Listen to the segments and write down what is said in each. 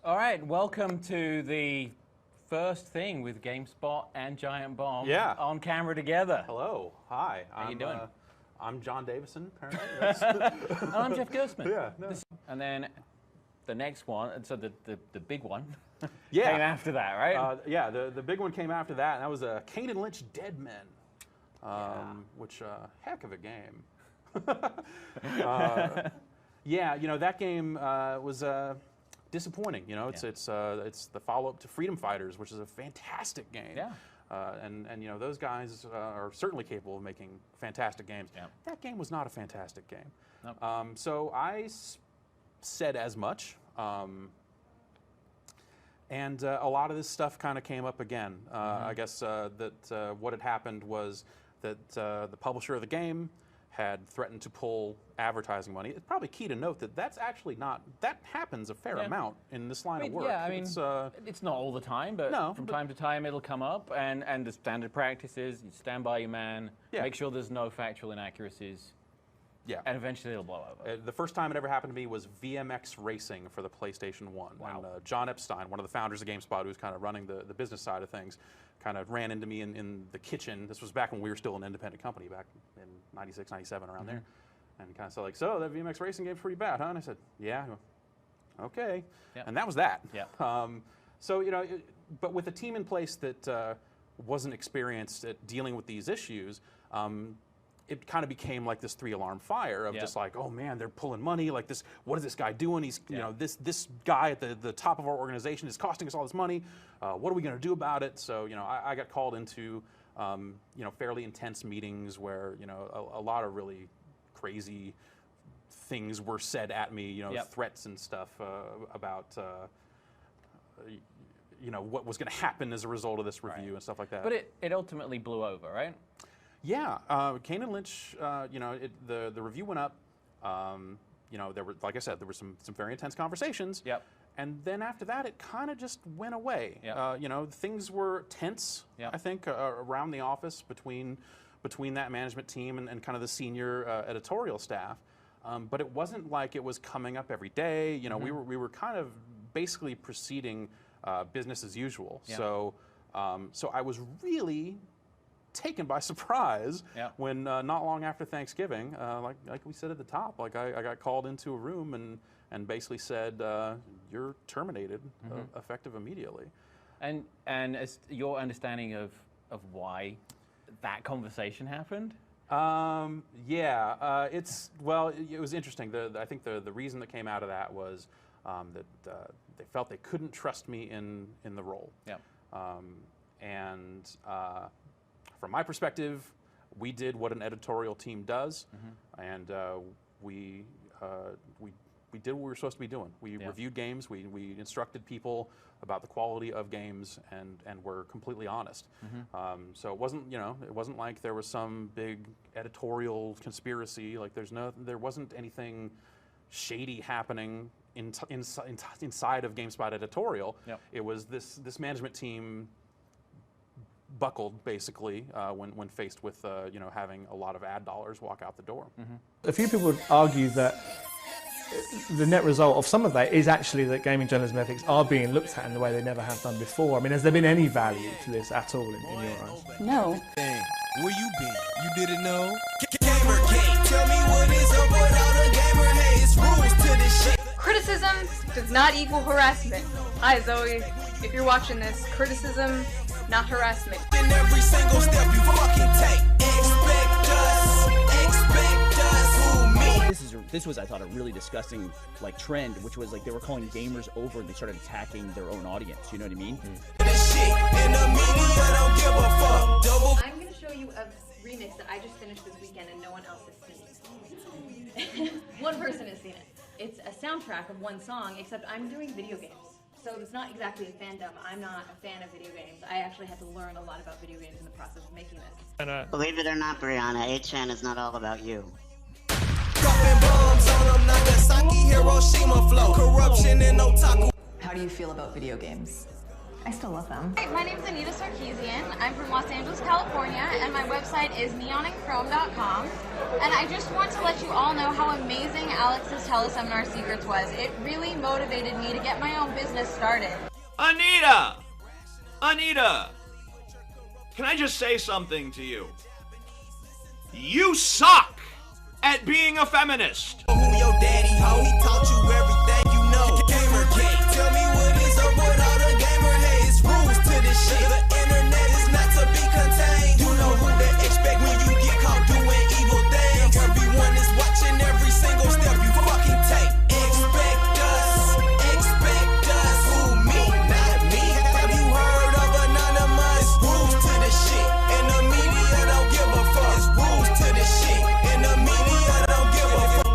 All right, welcome to the first thing with GameSpot and Giant Bomb on camera together. Hello, hi. How you doing? I'm John Davison, apparently. And I'm Jeff Gerstmann. Yeah. No. And then the next one, so the big one came after that, right? Yeah, the big one came after that, and that was Kane and Lynch Dead Men, which heck of a game. Yeah, you know, that game was disappointing. You know, it's the follow-up to Freedom Fighters, which is a fantastic game. Yeah. And you know, those guys are certainly capable of making fantastic games. Yeah. That game was not a fantastic game. Nope. So I said as much. And a lot of this stuff kind of came up again. I guess that what had happened was that the publisher of the game had threatened to pull advertising money. It's probably key to note that that's actually not, that happens a fair amount in this line of work. Yeah, I mean, it's not all the time, but from time to time it'll come up, and the standard practice is you stand by your man, make sure there's no factual inaccuracies, and eventually it'll blow over. The first time it ever happened to me was VMX Racing for the PlayStation 1. Wow. And John Epstein, one of the founders of GameSpot, who was kind of running the business side of things, kind of ran into me in the kitchen. This was back when we were still an independent company, back in 96, 97, around there. And kind of said, like, so that VMX Racing game's pretty bad, huh? And I said, yeah. Okay. And that was that. So, you know, but with a team in place that wasn't experienced at dealing with these issues, it kind of became like this 3-alarm fire of just like, oh man, they're pulling money. Like this, what is this guy doing? He's, you know, this guy at the top of our organization is costing us all this money. What are we going to do about it? So, you know, I got called into, you know, fairly intense meetings where, you know, a lot of really crazy things were said at me. You know, threats and stuff about, you know, what was going to happen as a result of this review and stuff like that. But it ultimately blew over, right? Yeah, Kane and Lynch, you know, the review went up. You know, there were, like I said, there were some very intense conversations. And then after that, it kind of just went away. You know, things were tense, I think, around the office between that management team and kind of the senior editorial staff. But it wasn't like it was coming up every day. You know, we were kind of basically proceeding business as usual. So I was really taken by surprise when not long after Thanksgiving, like we said at the top, like I got called into a room and basically said, you're terminated, effective immediately. And as your understanding of why that conversation happened? It's, well, it was interesting. I think the reason that came out of that was that they felt they couldn't trust me in the role. From my perspective, we did what an editorial team does, and we did what we were supposed to be doing. We reviewed games, we instructed people about the quality of games, and were completely honest. So it wasn't, you know, it wasn't like there was some big editorial conspiracy. Like there wasn't anything shady happening inside of GameSpot editorial. It was this management team buckled basically when faced with you know, having a lot of ad dollars walk out the door. A few people would argue that the net result of some of that is actually that gaming journalism ethics are being looked at in the way they never have done before. I mean, has there been any value to this at all in your eyes? No. Dang, where you been? You didn't know? GamerGate, tell me what is up without a gamer. Hey, it's rules to this shit. Criticism does not equal harassment. Hi Zoe, if you're watching this, criticism, not harassment. In every single step you fucking take, expect us, who me. This was, I thought, a really disgusting like trend, which was like they were calling gamers over and they started attacking their own audience. You know what I mean? I'm gonna show you a remix that I just finished this weekend and no one else has seen. One person has seen it. It's a soundtrack of one song, except I'm doing video games. So it's not exactly a fandom. I'm not a fan of video games. I actually had to learn a lot about video games in the process of making this. Believe it or not, Brianna, 8chan is not all about you. How do you feel about video games? I still love them. Hi, my name is Anita Sarkeesian. I'm from Los Angeles, California, and my website is neonandchrome.com. And I just want to let you all know how amazing Alex's teleseminar secrets was. It really motivated me to get my own business started. Anita! Anita! Can I just say something to you? You suck at being a feminist! Who your daddy, how he taught you everything you know. GamerGate, tell me what is up with all the gamer haze. Rules to this shit. The internet is not to be contained. You know who to expect when you get caught doing evil things. Everyone is watching every single step you fucking take. Expect us. Who, me, not me. Have you heard of anonymous? Rules to this shit. And the media don't give a fuck. It's rules to this shit. And the media don't give a fuck.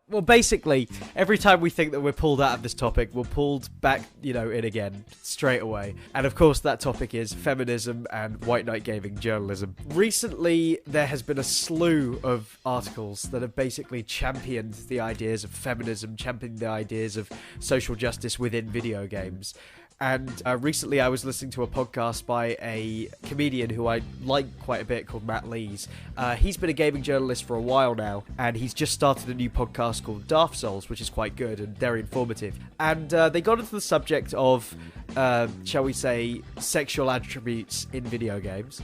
Well, basically, every time we think that we're pulled out of this topic, we're pulled back, in again, straight away. And of course, that topic is feminism and white knight gaming journalism. Recently, there has been a slew of articles that have basically championed the ideas of feminism, championed the ideas of social justice within video games. And recently I was listening to a podcast by a comedian who I like quite a bit called Matt Lees. He's been a gaming journalist for a while now, and he's just started a new podcast called Dark Souls, which is quite good and very informative. And they got into the subject of, shall we say, sexual attributes in video games.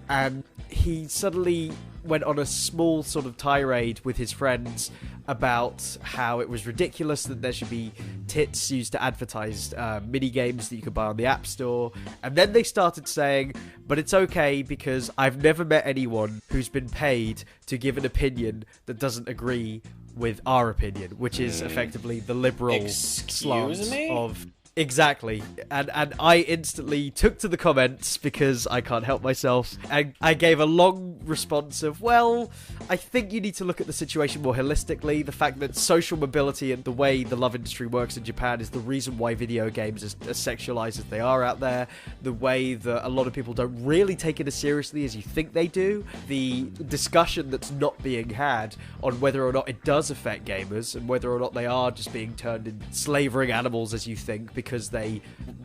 And he suddenly went on a small sort of tirade with his friends about how it was ridiculous that there should be tits used to advertise mini-games that you could buy on the App Store. And then they started saying, but it's okay because I've never met anyone who's been paid to give an opinion that doesn't agree with our opinion, which is effectively the liberal slant of... Exactly. And I instantly took to the comments because I can't help myself. And I gave a long response of, well, I think you need to look at the situation more holistically. The fact that social mobility and the way the love industry works in Japan is the reason why video games are as sexualized as they are out there. The way that a lot of people don't really take it as seriously as you think they do. The discussion that's not being had on whether or not it does affect gamers and whether or not they are just being turned into slavering animals as you think because they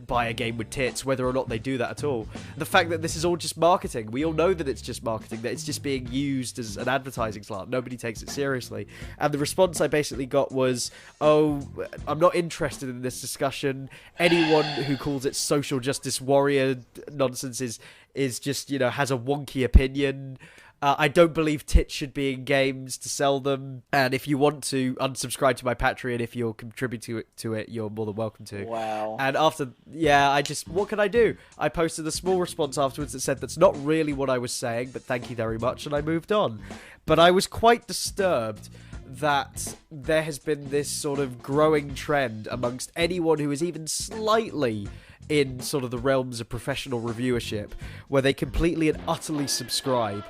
buy a game with tits, whether or not they do that at all. The fact that this is all just marketing. We all know that it's just marketing, that it's just being used as an advertising slant. Nobody takes it seriously. And the response I basically got was, oh, I'm not interested in this discussion. Anyone who calls it social justice warrior nonsense is just, has a wonky opinion. I don't believe tits should be in games to sell them. And if you want to unsubscribe to my Patreon, if you'll contribute to it, you're more than welcome to. Wow. And after, what can I do? I posted a small response afterwards that said that's not really what I was saying, but thank you very much, and I moved on. But I was quite disturbed that there has been this sort of growing trend amongst anyone who is even slightly in sort of the realms of professional reviewership, where they completely and utterly subscribe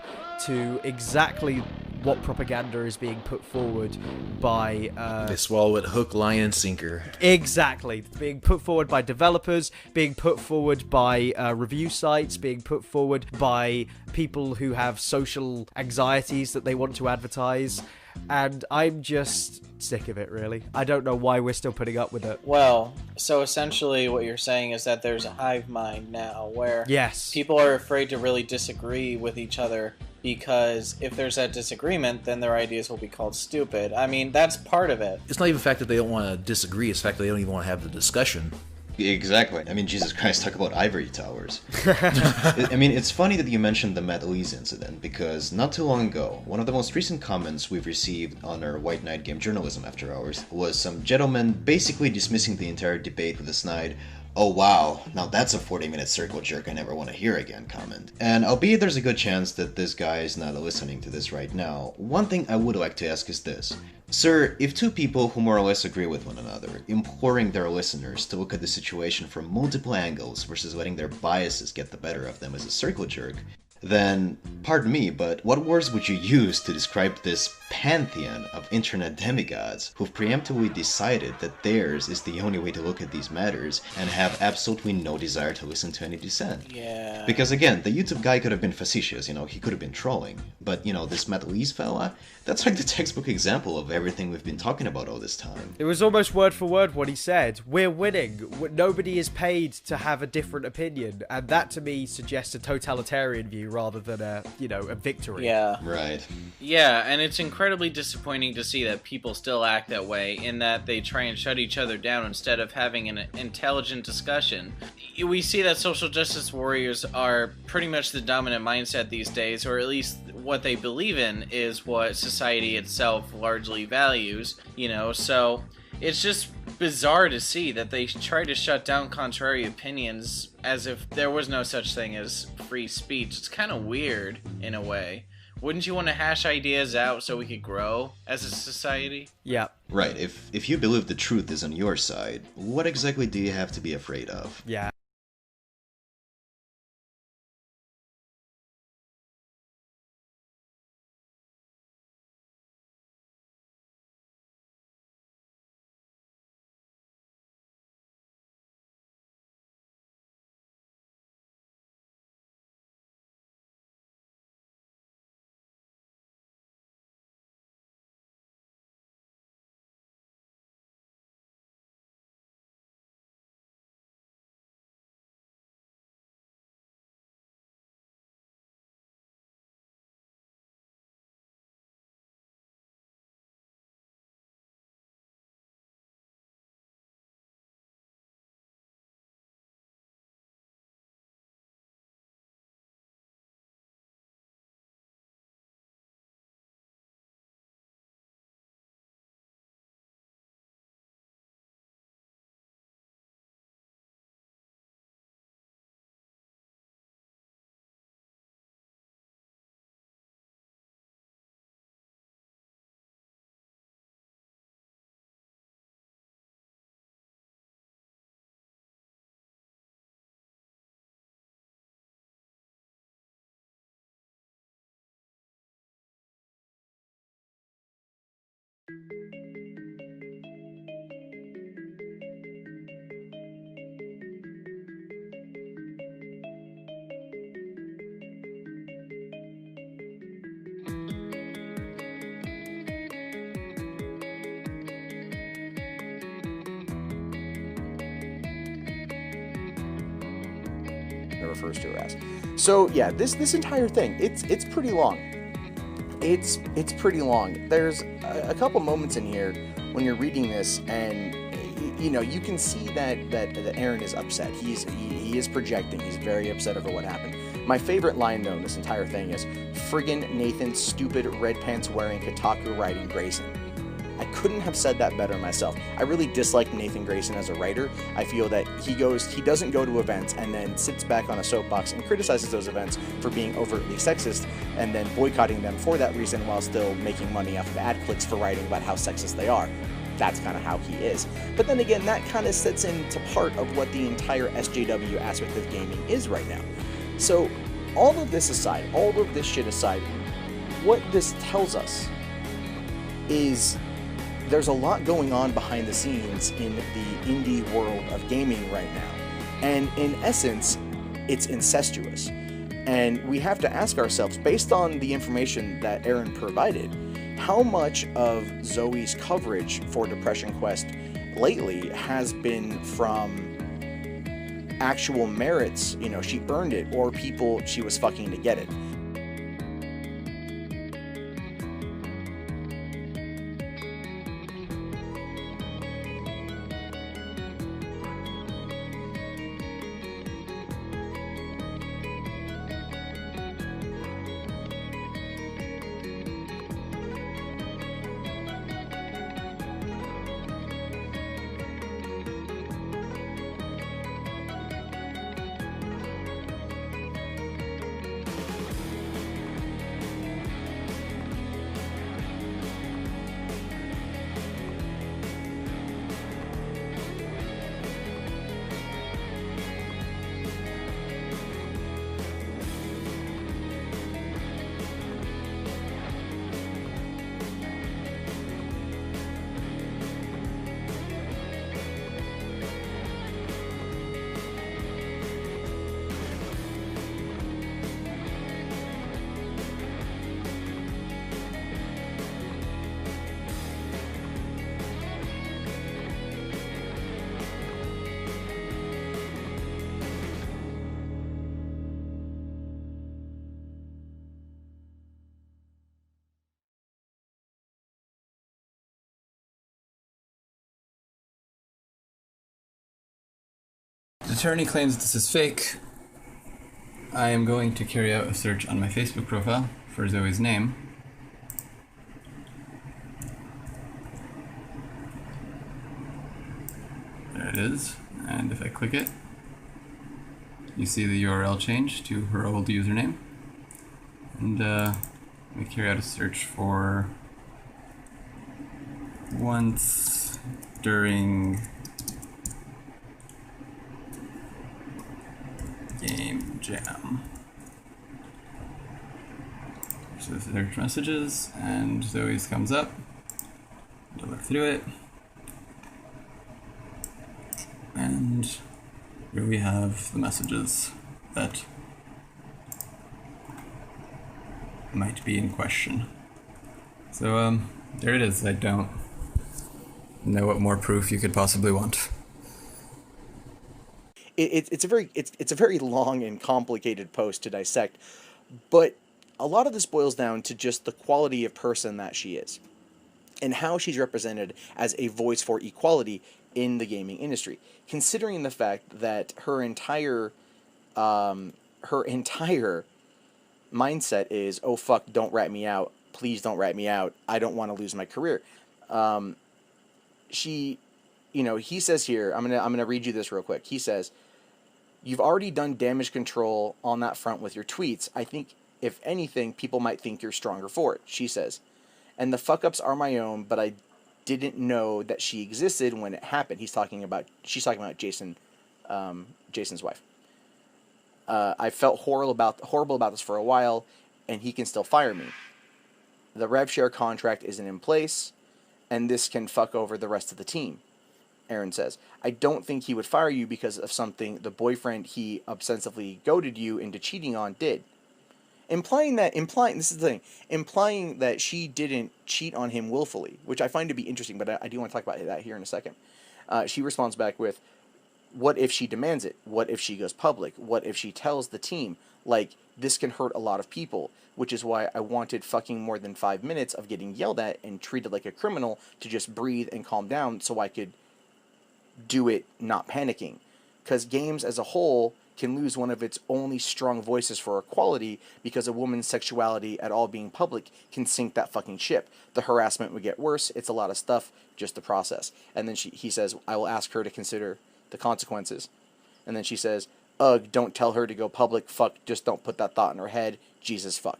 to exactly what propaganda is being put forward by... they swallow it hook, line, and sinker. Exactly. Being put forward by developers, being put forward by review sites, being put forward by people who have social anxieties that they want to advertise. And I'm just sick of it, really. I don't know why we're still putting up with it. Well, so essentially what you're saying is that there's a hive mind now where yes, people are afraid to really disagree with each other, because if there's that disagreement, then their ideas will be called stupid. I mean, that's part of it. It's not even the fact that they don't want to disagree, it's the fact that they don't even want to have the discussion. Exactly. I mean, Jesus Christ, talk about ivory towers. I mean, it's funny that you mentioned the Matt Lees incident, because not too long ago, one of the most recent comments we've received on our White Knight Game Journalism After Hours was some gentleman basically dismissing the entire debate with a snide, "Oh wow, now that's a 40-minute circle jerk I never want to hear again" comment. And albeit there's a good chance that this guy is not listening to this right now, one thing I would like to ask is this. Sir, if two people who more or less agree with one another, imploring their listeners to look at the situation from multiple angles versus letting their biases get the better of them as a circle jerk, then, pardon me, but what words would you use to describe this pantheon of internet demigods who've preemptively decided that theirs is the only way to look at these matters and have absolutely no desire to listen to any dissent? Yeah. Because again, the YouTube guy could have been facetious, he could have been trolling, but this Matt Lees fella, that's like the textbook example of everything we've been talking about all this time. It was almost word for word what he said. We're winning. Nobody is paid to have a different opinion, and that to me suggests a totalitarian view rather than a victory. Yeah. Right. Yeah, and it's incredibly disappointing to see that people still act that way, in that they try and shut each other down instead of having an intelligent discussion. We see that social justice warriors are pretty much the dominant mindset these days, or at least what they believe in is what society itself largely values, so it's just bizarre to see that they try to shut down contrary opinions as if there was no such thing as free speech. It's kind of weird, in a way. Wouldn't you want to hash ideas out so we could grow as a society? Yeah. Right, if you believe the truth is on your side, what exactly do you have to be afraid of? Yeah. Refers to her as. So yeah, this entire thing, it's pretty long. It's pretty long. There's a couple moments in here when you're reading this, and you can see that Aaron is upset. He is projecting. He's very upset over what happened. My favorite line though in this entire thing is "Friggin' Nathan, stupid red pants wearing Kotaku writing Grayson." I couldn't have said that better myself. I really dislike Nathan Grayson as a writer. I feel that he doesn't go to events and then sits back on a soapbox and criticizes those events for being overtly sexist and then boycotting them for that reason while still making money off of ad clicks for writing about how sexist they are. That's kind of how he is. But then again, that kind of sets into part of what the entire SJW aspect of gaming is right now. So all of this aside, all of this shit aside, what this tells us is there's a lot going on behind the scenes in the indie world of gaming right now. And in essence, it's incestuous. And we have to ask ourselves, based on the information that Aaron provided, how much of Zoe's coverage for Depression Quest lately has been from actual merits, you know, she earned it, or people she was fucking to get it. The attorney claims this is fake. I am going to carry out a search on my Facebook profile for Zoe's name. There it is, and if I click it, you see the URL change to her old username. And we carry out a search for once during Game Jam. So the search messages, and Zoe's comes up. I'll look through it. And here we have the messages that might be in question. So there it is. I don't know what more proof you could possibly want. It's a very long and complicated post to dissect, but a lot of this boils down to just the quality of person that she is, and how she's represented as a voice for equality in the gaming industry. Considering the fact that her entire mindset is, oh fuck, don't rat me out, please don't rat me out, I don't want to lose my career. She, you know, he says here, I'm gonna read you this real quick. He says, "You've already done damage control on that front with your tweets. I think, if anything, people might think you're stronger for it," she says. "And the fuck-ups are my own, but I didn't know that she existed when it happened." She's talking about Jason, Jason's wife. "I felt horrible about this for a while, and he can still fire me. The rev share contract isn't in place, and this can fuck over the rest of the team." Aaron says, "I don't think he would fire you because of something the boyfriend he obsessively goaded you into cheating on did." Implying this is the thing, implying that she didn't cheat on him willfully, which I find to be interesting, but I do want to talk about that here in a second. She responds back with, "What if she demands it? What if she goes public? What if she tells the team? Like, this can hurt a lot of people, which is why I wanted fucking more than 5 minutes of getting yelled at and treated like a criminal to just breathe and calm down so I could do it not panicking. Because games as a whole can lose one of its only strong voices for equality because a woman's sexuality at all being public can sink that fucking ship. The harassment would get worse. It's a lot of stuff, just the process." And then he says, "I will ask her to consider the consequences." And then she says, "Ugh, don't tell her to go public. Fuck, just don't put that thought in her head. Jesus fuck."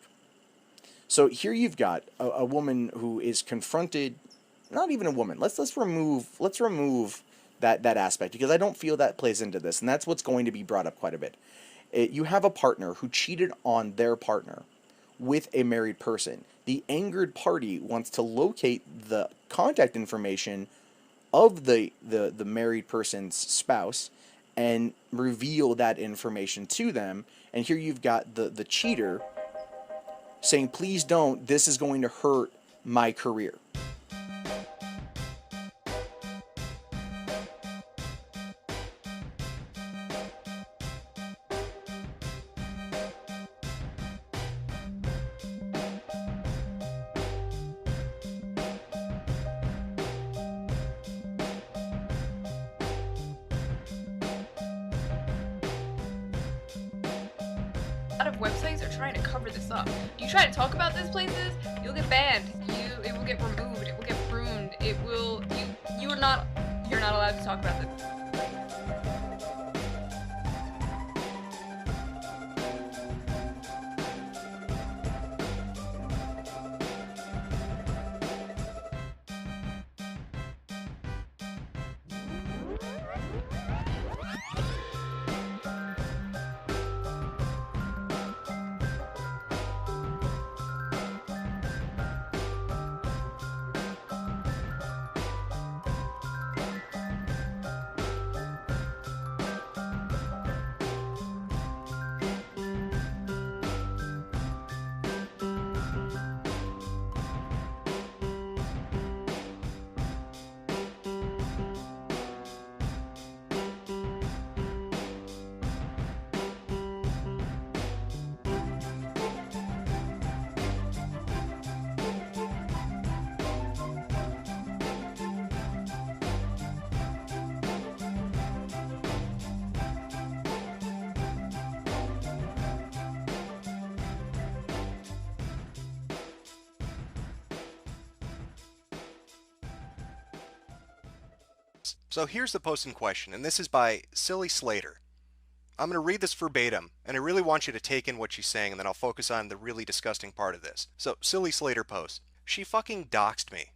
So here you've got a woman who is confronted, not even a woman. Let's remove that aspect, because I don't feel that plays into this, and that's what's going to be brought up quite a bit. You have a partner who cheated on their partner with a married person. The angered party wants to locate the contact information of the married person's spouse and reveal that information to them. And here you've got the cheater saying, please don't, this is going to hurt my career. A lot of websites are trying to cover this up. You try to talk about these places, you'll get banned. It will get removed. It will get pruned. It will. You're not allowed to talk about this. So here's the post in question, and this is by Silly Slater. I'm going to read this verbatim, and I really want you to take in what she's saying, and then I'll focus on the really disgusting part of this. So, Silly Slater posts, "She fucking doxed me.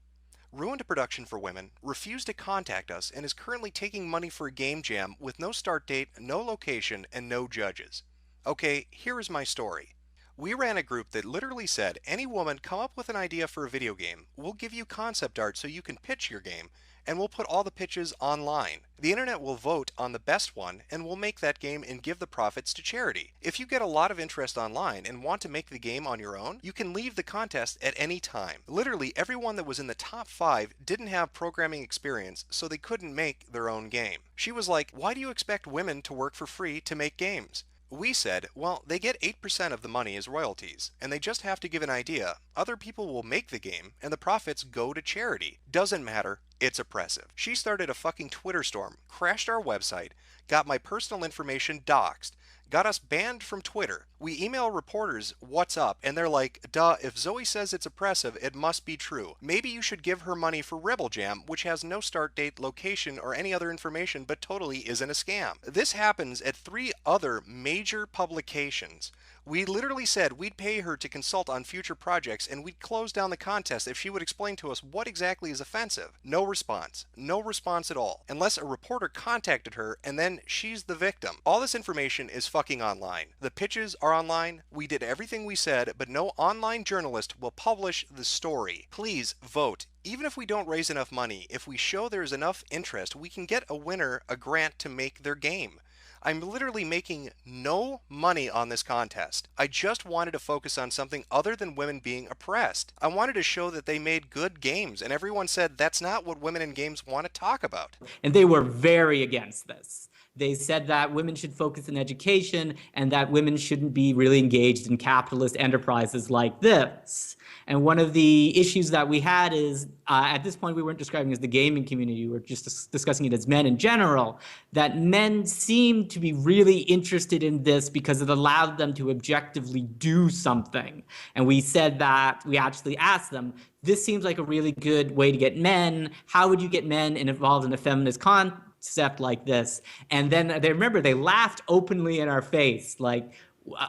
Ruined a production for women, refused to contact us, and is currently taking money for a game jam with no start date, no location, and no judges. Okay, here is my story. We ran a group that literally said, any woman come up with an idea for a video game, we'll give you concept art so you can pitch your game, and we'll put all the pitches online. The internet will vote on the best one, and we'll make that game and give the profits to charity. If you get a lot of interest online and want to make the game on your own, you can leave the contest at any time. Literally everyone that was in the top 5 didn't have programming experience, so they couldn't make their own game." She was like, "Why do you expect women to work for free to make games?" We said, well, they get 8% of the money as royalties, and they just have to give an idea. Other people will make the game, and the profits go to charity. Doesn't matter, it's oppressive. She started a fucking Twitter storm, crashed our website, got my personal information doxed, got us banned from Twitter. We email reporters what's up, and they're like, duh, if Zoe says it's oppressive, it must be true. Maybe you should give her money for Rebel Jam, which has no start date, location, or any other information, but totally isn't a scam. This happens at 3 other major publications. We literally said we'd pay her to consult on future projects, and we'd close down the contest if she would explain to us what exactly is offensive. No response. No response at all. Unless a reporter contacted her, and then she's the victim. All this information is fucking online. The pitches are online. We did everything we said, but no online journalist will publish the story. Please vote. Even if we don't raise enough money, if we show there's enough interest, we can get a winner a grant to make their game. I'm literally making no money on this contest. I just wanted to focus on something other than women being oppressed. I wanted to show that they made good games, and everyone said that's not what women in games want to talk about." And they were very against this. They said that women should focus on education and that women shouldn't be really engaged in capitalist enterprises like this. And one of the issues that we had is, at this point we weren't describing it as the gaming community, we were just discussing it as men in general, that men seemed to be really interested in this because it allowed them to objectively do something. And we said that, we actually asked them, this seems like a really good way to get men. How would you get men involved in a feminist concept like this? And then they laughed openly in our face, like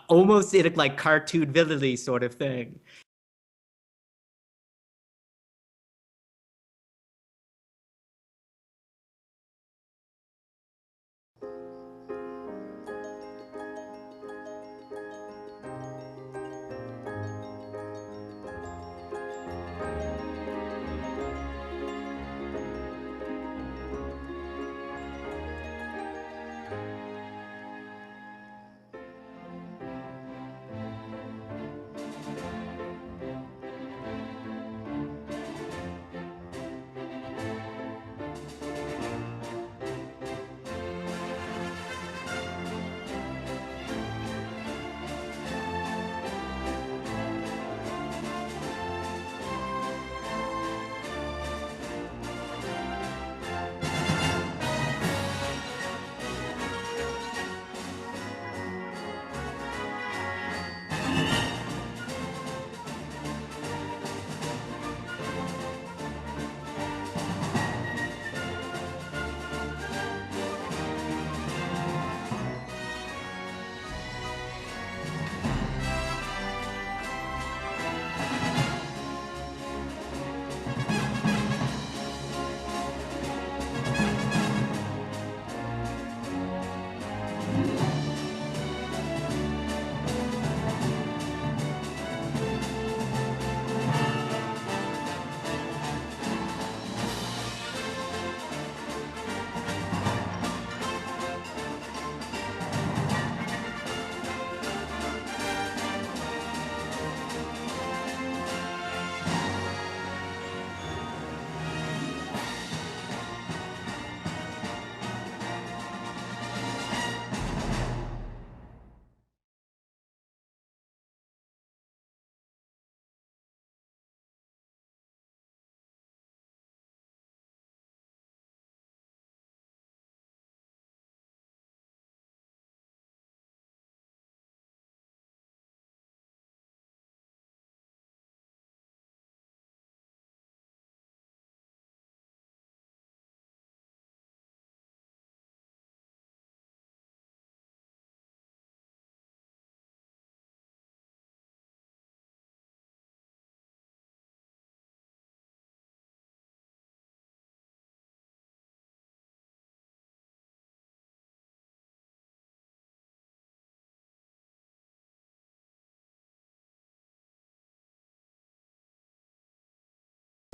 almost in a like cartoon villainy sort of thing.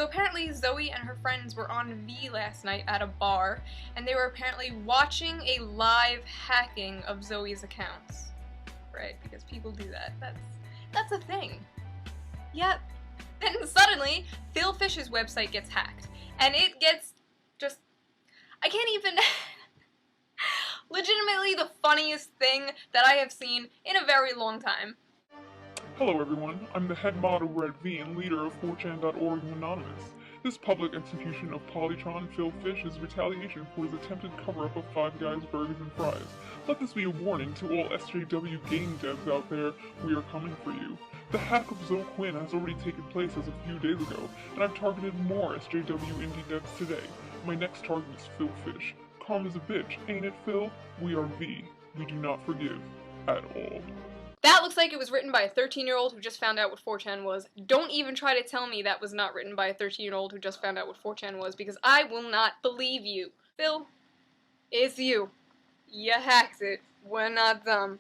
So apparently Zoe and her friends were on V last night at a bar, and they were apparently watching a live hacking of Zoe's accounts. Right, because people do that. That's a thing. Yep. Then suddenly, Phil Fish's website gets hacked. And it gets just... I can't even... legitimately the funniest thing that I have seen in a very long time. Hello everyone, I'm the head mod over at V and leader of 4chan.org Anonymous. This public execution of Polytron Phil Fish is retaliation for his attempted cover-up of Five Guys Burgers and Fries. Let this be a warning to all SJW game devs out there, we are coming for you. The hack of Zoe Quinn has already taken place as a few days ago, and I've targeted more SJW indie devs today. My next target is Phil Fish. Calm as a bitch, ain't it, Phil? We are V. We do not forgive. At all. That looks like it was written by a 13-year-old who just found out what 4chan was. Don't even try to tell me that was not written by a 13-year-old who just found out what 4chan was, because I will not believe you. Phil, it's you. You hacked it. We're not dumb.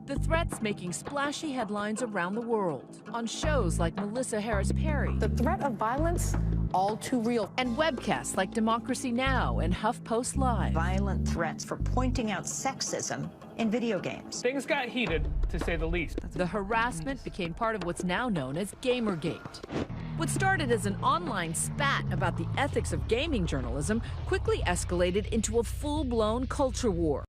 The threat's making splashy headlines around the world on shows like Melissa Harris Perry. The threat of violence, all too real. And webcasts like Democracy Now! And HuffPost Live. Violent threats for pointing out sexism in video games. Things got heated, to say the least. The harassment became part of what's now known as GamerGate. What started as an online spat about the ethics of gaming journalism quickly escalated into a full-blown culture war.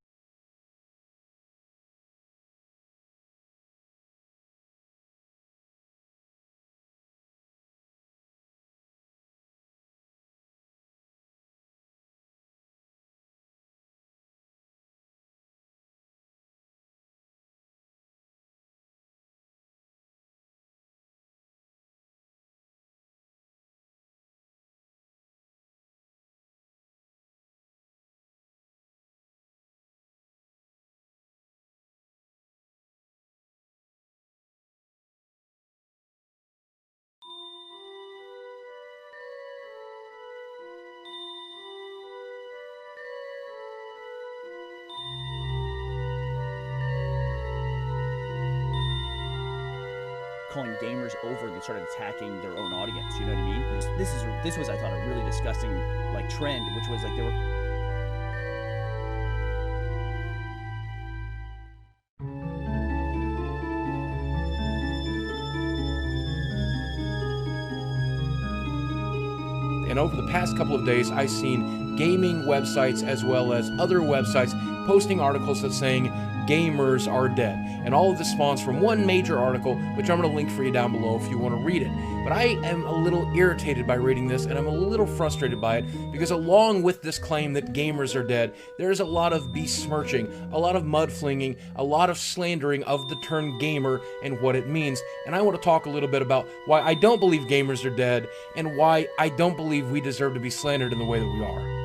Calling gamers over and they started attacking their own audience. You know what I mean? This was I thought a really disgusting like trend, which was like they were. And over the past couple of days, I've seen gaming websites as well as other websites posting articles that saying gamers are dead. And all of this spawns from one major article, which I'm going to link for you down below if you want to read it. But I am a little irritated by reading this, and I'm a little frustrated by it, because along with this claim that gamers are dead, there's a lot of besmirching, a lot of mudflinging, a lot of slandering of the term gamer and what it means. And I want to talk a little bit about why I don't believe gamers are dead, and why I don't believe we deserve to be slandered in the way that we are.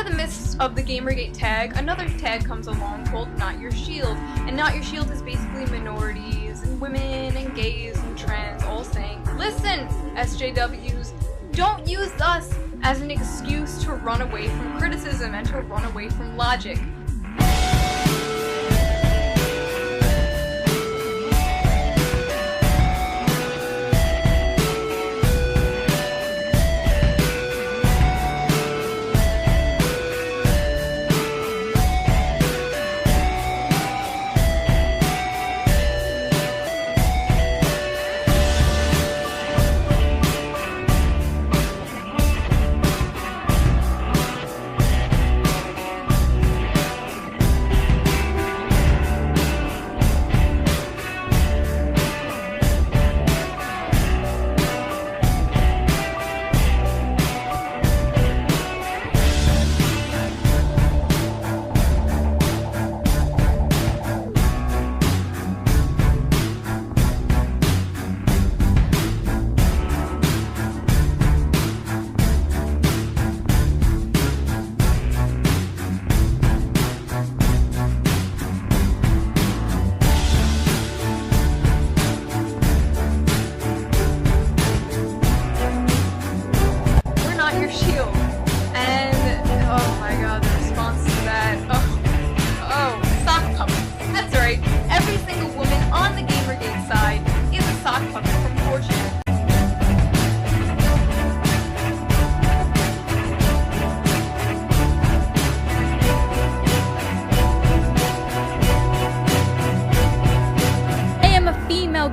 the midst of the Gamergate tag, another tag comes along called Not Your Shield. And Not Your Shield is basically minorities and women and gays and trans all saying, listen, SJWs, don't use us as an excuse to run away from criticism and to run away from logic.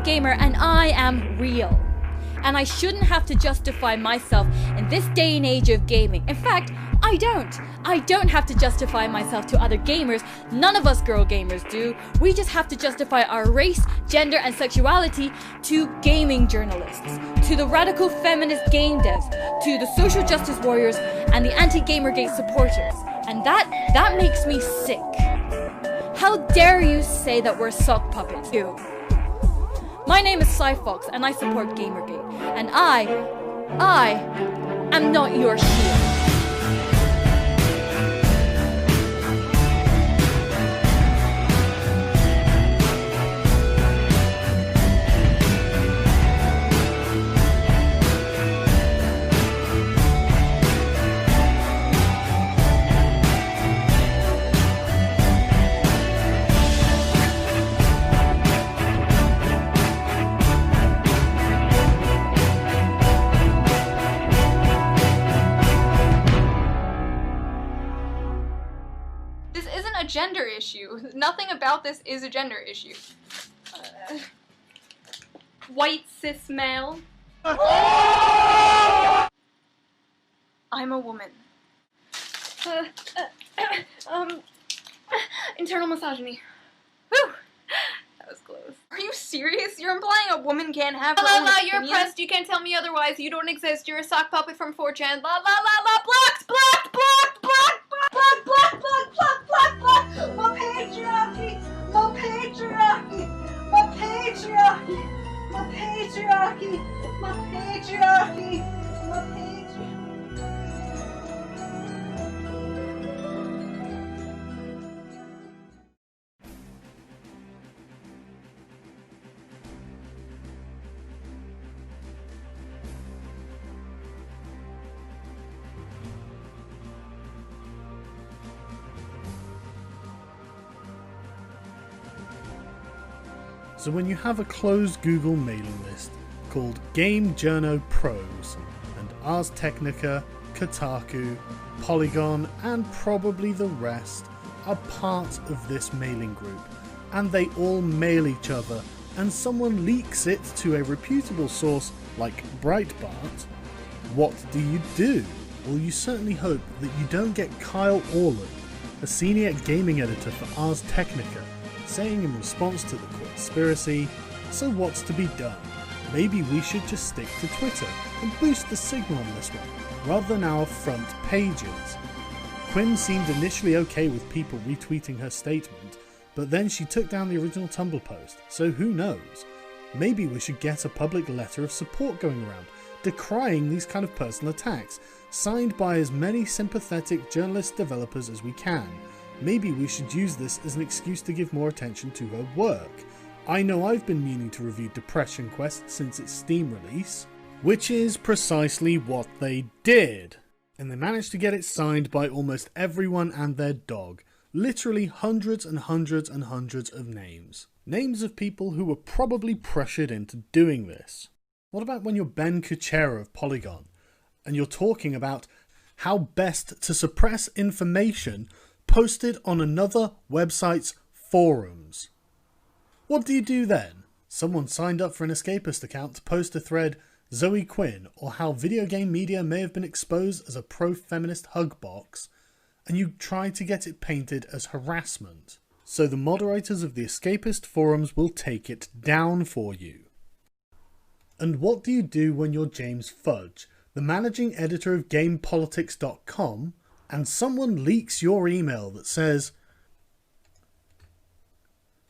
Gamer, and I am real. And I shouldn't have to justify myself in this day and age of gaming. In fact, I don't. I don't have to justify myself to other gamers. None of us girl gamers do. We just have to justify our race, gender, and sexuality to gaming journalists, to the radical feminist game devs, to the social justice warriors, and the anti-Gamergate supporters. And that makes me sick. How dare you say that we're sock puppets? You. My name is Cyfox, and I support Gamergate. And I am not your shield. Gender issue. Nothing about this is a gender issue. White cis male. I'm a woman. Internal misogyny. Whew. That was close. Are you serious? You're implying a woman can't have her own opinion? You're oppressed. You can't tell me otherwise. You don't exist. You're a sock puppet from 4chan. La la la la. Blocked! Blocked! Blocked! Blocked! Blocked! Blocked! Blocked! Blocked! Blocked! Blocked! More patriarchy! More patriarchy! More patriarchy! More patriarchy! More patriarchy! More patriarchy! So when you have a closed Google mailing list called Game Journo Pros, and Ars Technica, Kotaku, Polygon, and probably the rest are part of this mailing group, and they all mail each other, and someone leaks it to a reputable source like Breitbart, what do? Well, you certainly hope that you don't get Kyle Orland, a senior gaming editor for Ars Technica, saying in response to the conspiracy, so what's to be done? Maybe we should just stick to Twitter and boost the signal on this one, rather than our front pages. Quinn seemed initially okay with people retweeting her statement, but then she took down the original Tumblr post, so who knows? Maybe we should get a public letter of support going around, decrying these kind of personal attacks, signed by as many sympathetic journalist developers as we can. Maybe we should use this as an excuse to give more attention to her work. I know I've been meaning to review Depression Quest since its Steam release, which is precisely what they did. And they managed to get it signed by almost everyone and their dog. Literally hundreds and hundreds and hundreds of names. Names of people who were probably pressured into doing this. What about when you're Ben Kuchera of Polygon, and you're talking about how best to suppress information posted on another website's forums? What do you do then? Someone signed up for an escapist account to post a thread, Zoe Quinn, or how video game media may have been exposed as a pro-feminist hug box, and you try to get it painted as harassment. So the moderators of the escapist forums will take it down for you. And what do you do when you're James Fudge, the managing editor of GamePolitics.com, and someone leaks your email that says,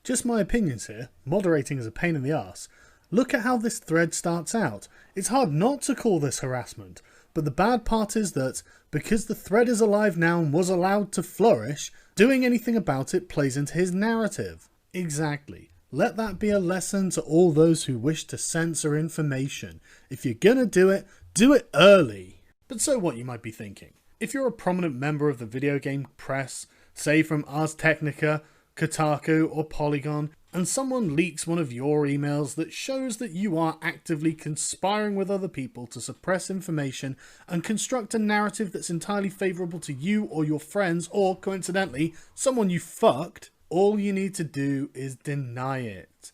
"Just my opinions here, moderating is a pain in the arse. Look at how this thread starts out. It's hard not to call this harassment, but the bad part is that, because the thread is alive now and was allowed to flourish, doing anything about it plays into his narrative." Exactly. Let that be a lesson to all those who wish to censor information. If you're gonna do it early. But so what, you might be thinking. If you're a prominent member of the video game press, say from Ars Technica, Kotaku or Polygon, and someone leaks one of your emails that shows that you are actively conspiring with other people to suppress information and construct a narrative that's entirely favourable to you or your friends, or coincidentally, someone you fucked, all you need to do is deny it.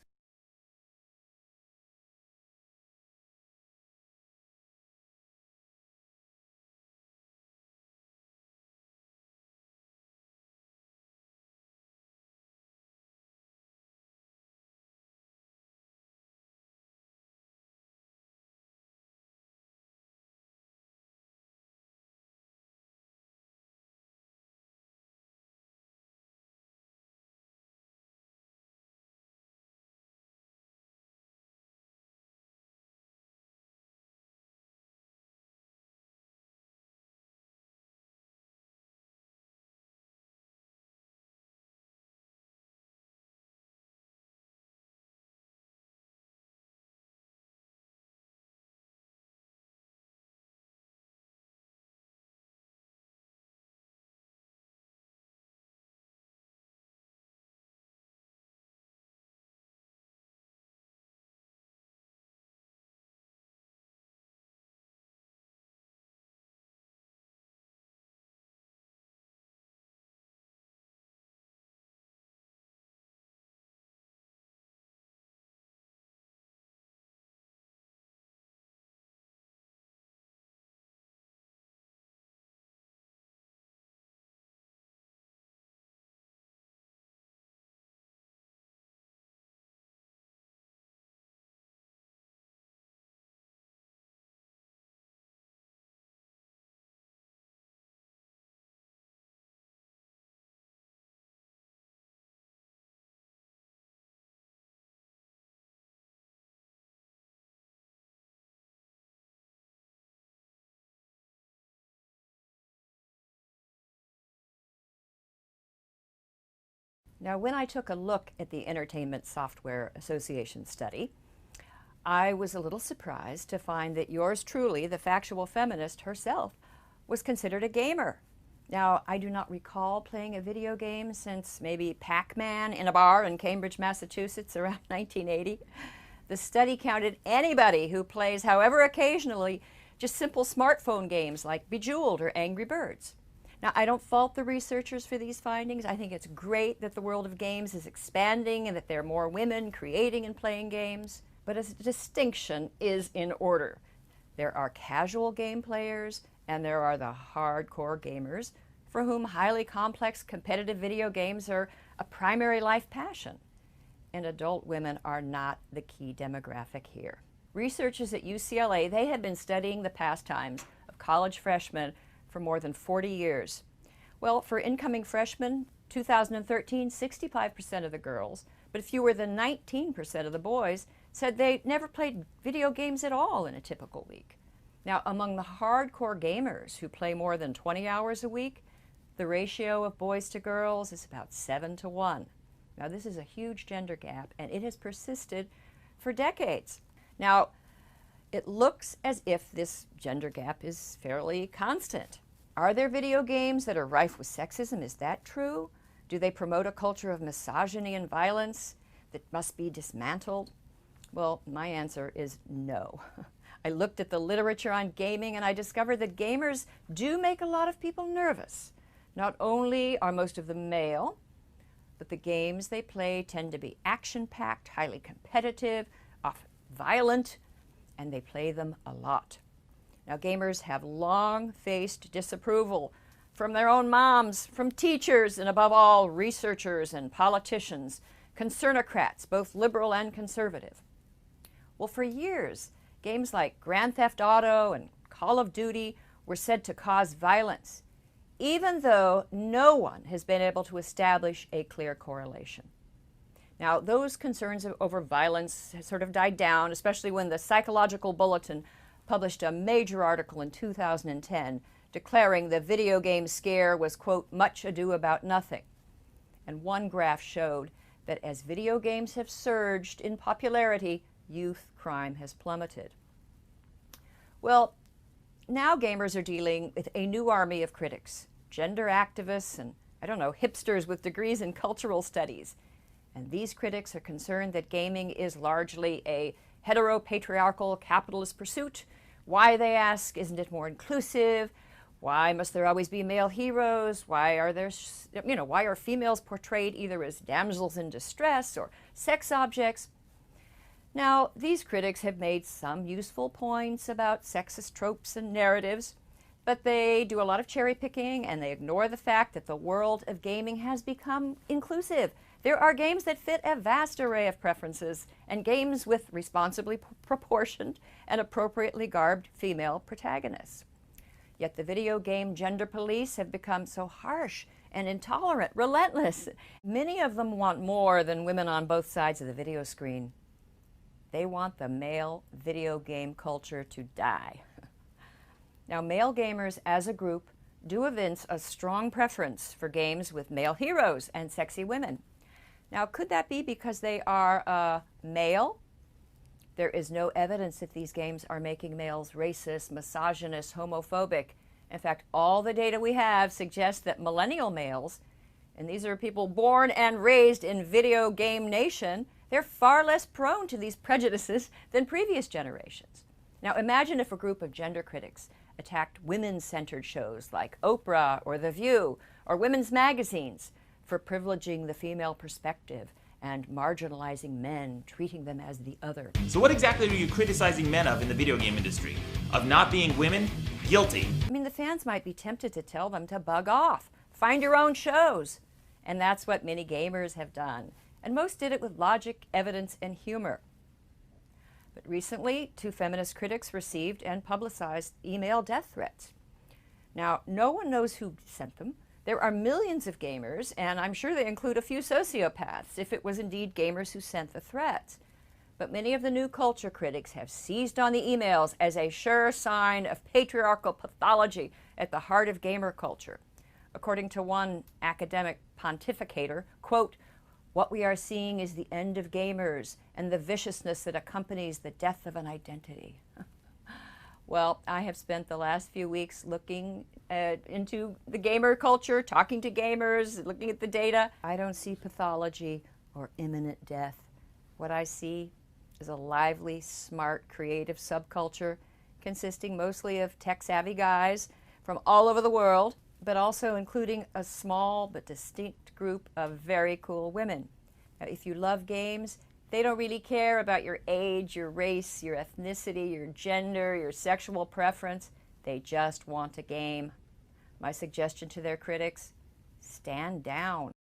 Now, when I took a look at the Entertainment Software Association study, I was a little surprised to find that yours truly, the factual feminist herself, was considered a gamer. Now, I do not recall playing a video game since maybe Pac-Man in a bar in Cambridge, Massachusetts around 1980. The study counted anybody who plays, however occasionally, just simple smartphone games like Bejeweled or Angry Birds. Now, I don't fault the researchers for these findings. I think it's great that the world of games is expanding and that there are more women creating and playing games. But a distinction is in order. There are casual game players and there are the hardcore gamers for whom highly complex competitive video games are a primary life passion. And adult women are not the key demographic here. Researchers at UCLA, they have been studying the pastimes of college freshmen for more than 40 years. Well, for incoming freshmen, 2013, 65% of the girls, but fewer than 19% of the boys said they never played video games at all in a typical week. Now, among the hardcore gamers who play more than 20 hours a week, the ratio of boys to girls is about 7-1. Now, this is a huge gender gap, and it has persisted for decades. Now, it looks as if this gender gap is fairly constant. Are there video games that are rife with sexism? Is that true? Do they promote a culture of misogyny and violence that must be dismantled? Well, my answer is no. I looked at the literature on gaming and I discovered that gamers do make a lot of people nervous. Not only are most of them male, but the games they play tend to be action-packed, highly competitive, often violent, and they play them a lot. Now, gamers have long faced disapproval from their own moms, from teachers, and above all, researchers and politicians, concernocrats, both liberal and conservative. Well, for years, games like Grand Theft Auto and Call of Duty were said to cause violence, even though no one has been able to establish a clear correlation. Now, those concerns over violence sort of died down, especially when the Psychological Bulletin published a major article in 2010 declaring the video game scare was, quote, much ado about nothing. And one graph showed that as video games have surged in popularity, youth crime has plummeted. Well, now gamers are dealing with a new army of critics, gender activists and, hipsters with degrees in cultural studies. And these critics are concerned that gaming is largely a heteropatriarchal capitalist pursuit. Why, they ask, isn't it more inclusive? Why must there always be male heroes? Why are females portrayed either as damsels in distress or sex objects? Now, these critics have made some useful points about sexist tropes and narratives, but they do a lot of cherry picking and they ignore the fact that the world of gaming has become inclusive. There are games that fit a vast array of preferences and games with responsibly proportioned and appropriately garbed female protagonists. Yet the video game gender police have become so harsh and intolerant, relentless. Many of them want more than women on both sides of the video screen. They want the male video game culture to die. Now, male gamers as a group do evince a strong preference for games with male heroes and sexy women. Now, could that be because they are male? There is no evidence that these games are making males racist, misogynist, homophobic. In fact, all the data we have suggests that millennial males, and these are people born and raised in video game nation, they're far less prone to these prejudices than previous generations. Now, imagine if a group of gender critics attacked women-centered shows like Oprah or The View or women's magazines for privileging the female perspective and marginalizing men, treating them as the other. So what exactly are you criticizing men of in the video game industry? Of not being women? Guilty. I mean, the fans might be tempted to tell them to bug off, find your own shows. And that's what many gamers have done. And most did it with logic, evidence, and humor. But recently, 2 feminist critics received and publicized email death threats. Now, no one knows who sent them. There are millions of gamers, and I'm sure they include a few sociopaths, if it was indeed gamers who sent the threats. But many of the new culture critics have seized on the emails as a sure sign of patriarchal pathology at the heart of gamer culture. According to one academic pontificator, quote, "What we are seeing is the end of gamers and the viciousness that accompanies the death of an identity." Well, I have spent the last few weeks looking into the gamer culture, talking to gamers, looking at the data. I don't see pathology or imminent death. What I see is a lively, smart, creative subculture consisting mostly of tech-savvy guys from all over the world, but also including a small but distinct group of very cool women. Now, if you love games, they don't really care about your age, your race, your ethnicity, your gender, your sexual preference. They just want a game. My suggestion to their critics, stand down.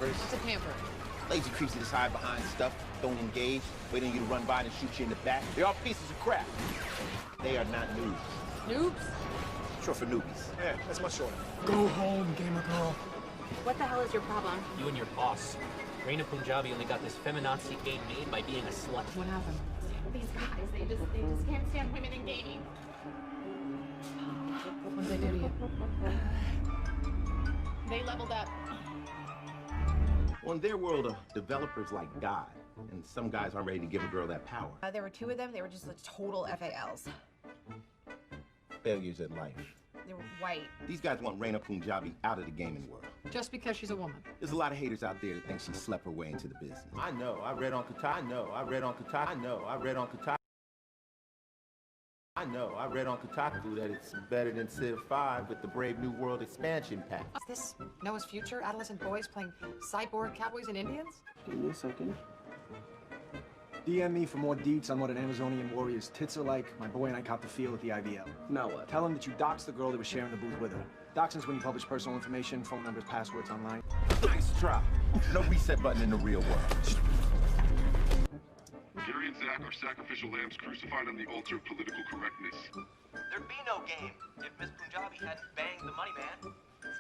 campers. What's a camper? Lazy creeps that just hide behind stuff, don't engage, wait on you to run by and shoot you in the back. They're all pieces of crap. They are not noobs. Noobs? Short for newbies. Yeah, that's my short. Go home, gamer girl. What the hell is your problem? You and your boss. Reina Punjabi only got this feminazi game made by being a slut. What happened? These guys, they just can't stand women in gaming. What did they do to you? They leveled up. Well, in their world, a developer's like God, and some guys aren't ready to give a girl that power. There were two of them. They were just like total FALs. Failures in life. They were white. These guys want Reina Punjabi out of the gaming world. Just because she's a woman. There's a lot of haters out there that think she slept her way into the business. I know, I read on KingTai. I know, I read on KingTai. I know, I read on KingTai. I know, I read on Kotaku that it's better than Civ 5 with the Brave New World expansion pack. Is this Noah's future? Adolescent boys playing cyborg cowboys and Indians? Give me a second. DM me for more deets on what an Amazonian warrior's tits are like. My boy and I caught the feel at the IVL. Now what? Tell him that you doxed the girl that was sharing the booth with her. Doxing's when you publish personal information, phone numbers, passwords online. Nice try. No reset button in the real world. Gary and Zach are sacrificial lambs crucified on the altar of political correctness. There'd be no game if Miss Punjabi hadn't banged the money man.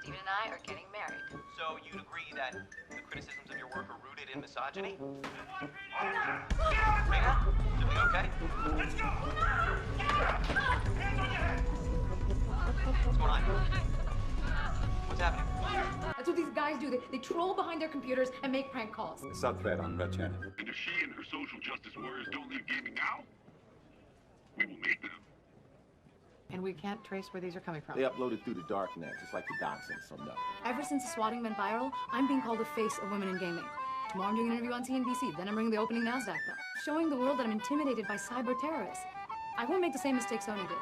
Steven and I are getting married. So you'd agree that the criticisms of your work are rooted in misogyny? Reina, doing okay? Let's go! What's going on? What's happening? That's what these guys do. They troll behind their computers and make prank calls. Sub-thread on Red Channel. And if she and her social justice warriors don't leave gaming now, we will make them. And we can't trace where these are coming from. They uploaded through the darknet, just like the doxing, so no. Ever since the swatting went viral, I'm being called the face of women in gaming. Tomorrow I'm doing an interview on CNBC, then I'm ringing the opening NASDAQ bell, showing the world that I'm intimidated by cyber terrorists. I won't make the same mistake Sony did.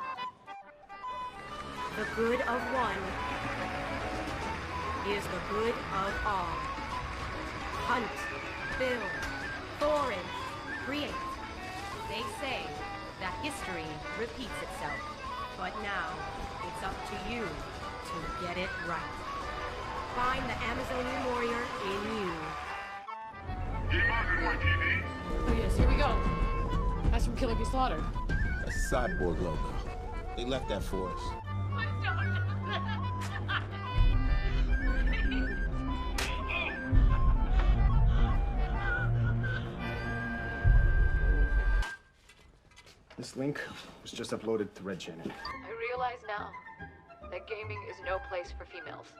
The good of one is the good of all. Hunt, build, forage, create. They say that history repeats itself. But now, it's up to you to get it right. Find the Amazonian warrior in you. Game on, NYTV. Oh yes, here we go. That's from Killing Be Slaughtered. That's a cyborg logo. They left that for us. This link was just uploaded to Red Channel. I realize now that gaming is no place for females.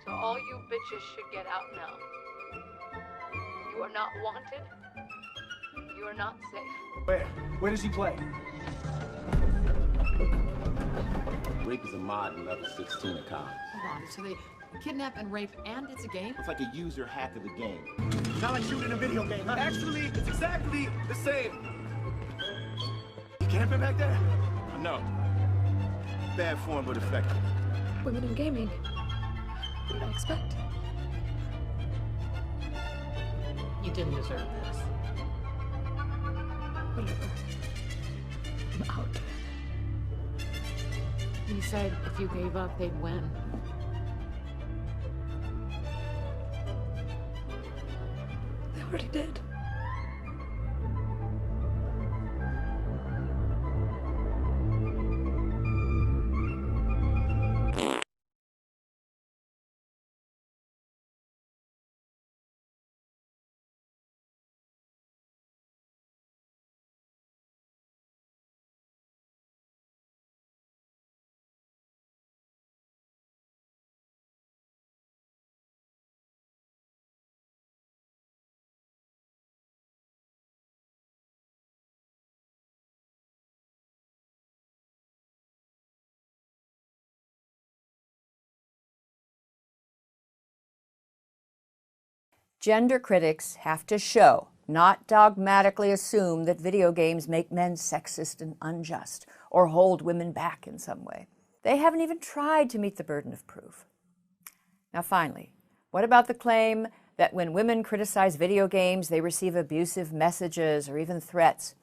So all you bitches should get out now. You are not wanted. You are not safe. Where? Where does he play? Rape is a mod in level 16 of COD. Hold on, so they kidnap and rape and it's a game? It's like a user hack of the game. It's not like shooting a video game, huh? Actually, it's exactly the same. You camping back there? No. Bad form, but effective. Women in gaming. What did I expect? You didn't deserve this. Whatever. I'm out. You said if you gave up, they'd win. They already did. Gender critics have to show, not dogmatically assume, that video games make men sexist and unjust or hold women back in some way. They haven't even tried to meet the burden of proof. Now finally, what about the claim that when women criticize video games, they receive abusive messages or even threats?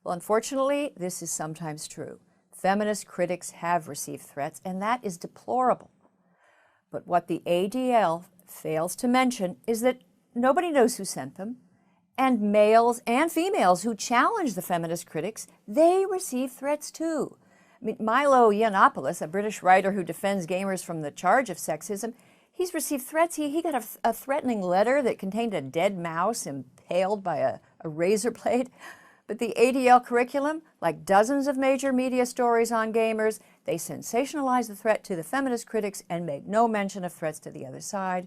Well, unfortunately, this is sometimes true. Feminist critics have received threats, and that is deplorable. But what the ADL fails to mention is that nobody knows who sent them, and males and females who challenge the feminist critics, they receive threats too. I mean, Milo Yiannopoulos, a British writer who defends gamers from the charge of sexism, he's received threats. He got a threatening letter that contained a dead mouse impaled by a razor blade. But the ADL curriculum, like dozens of major media stories on gamers, they sensationalize the threat to the feminist critics and make no mention of threats to the other side.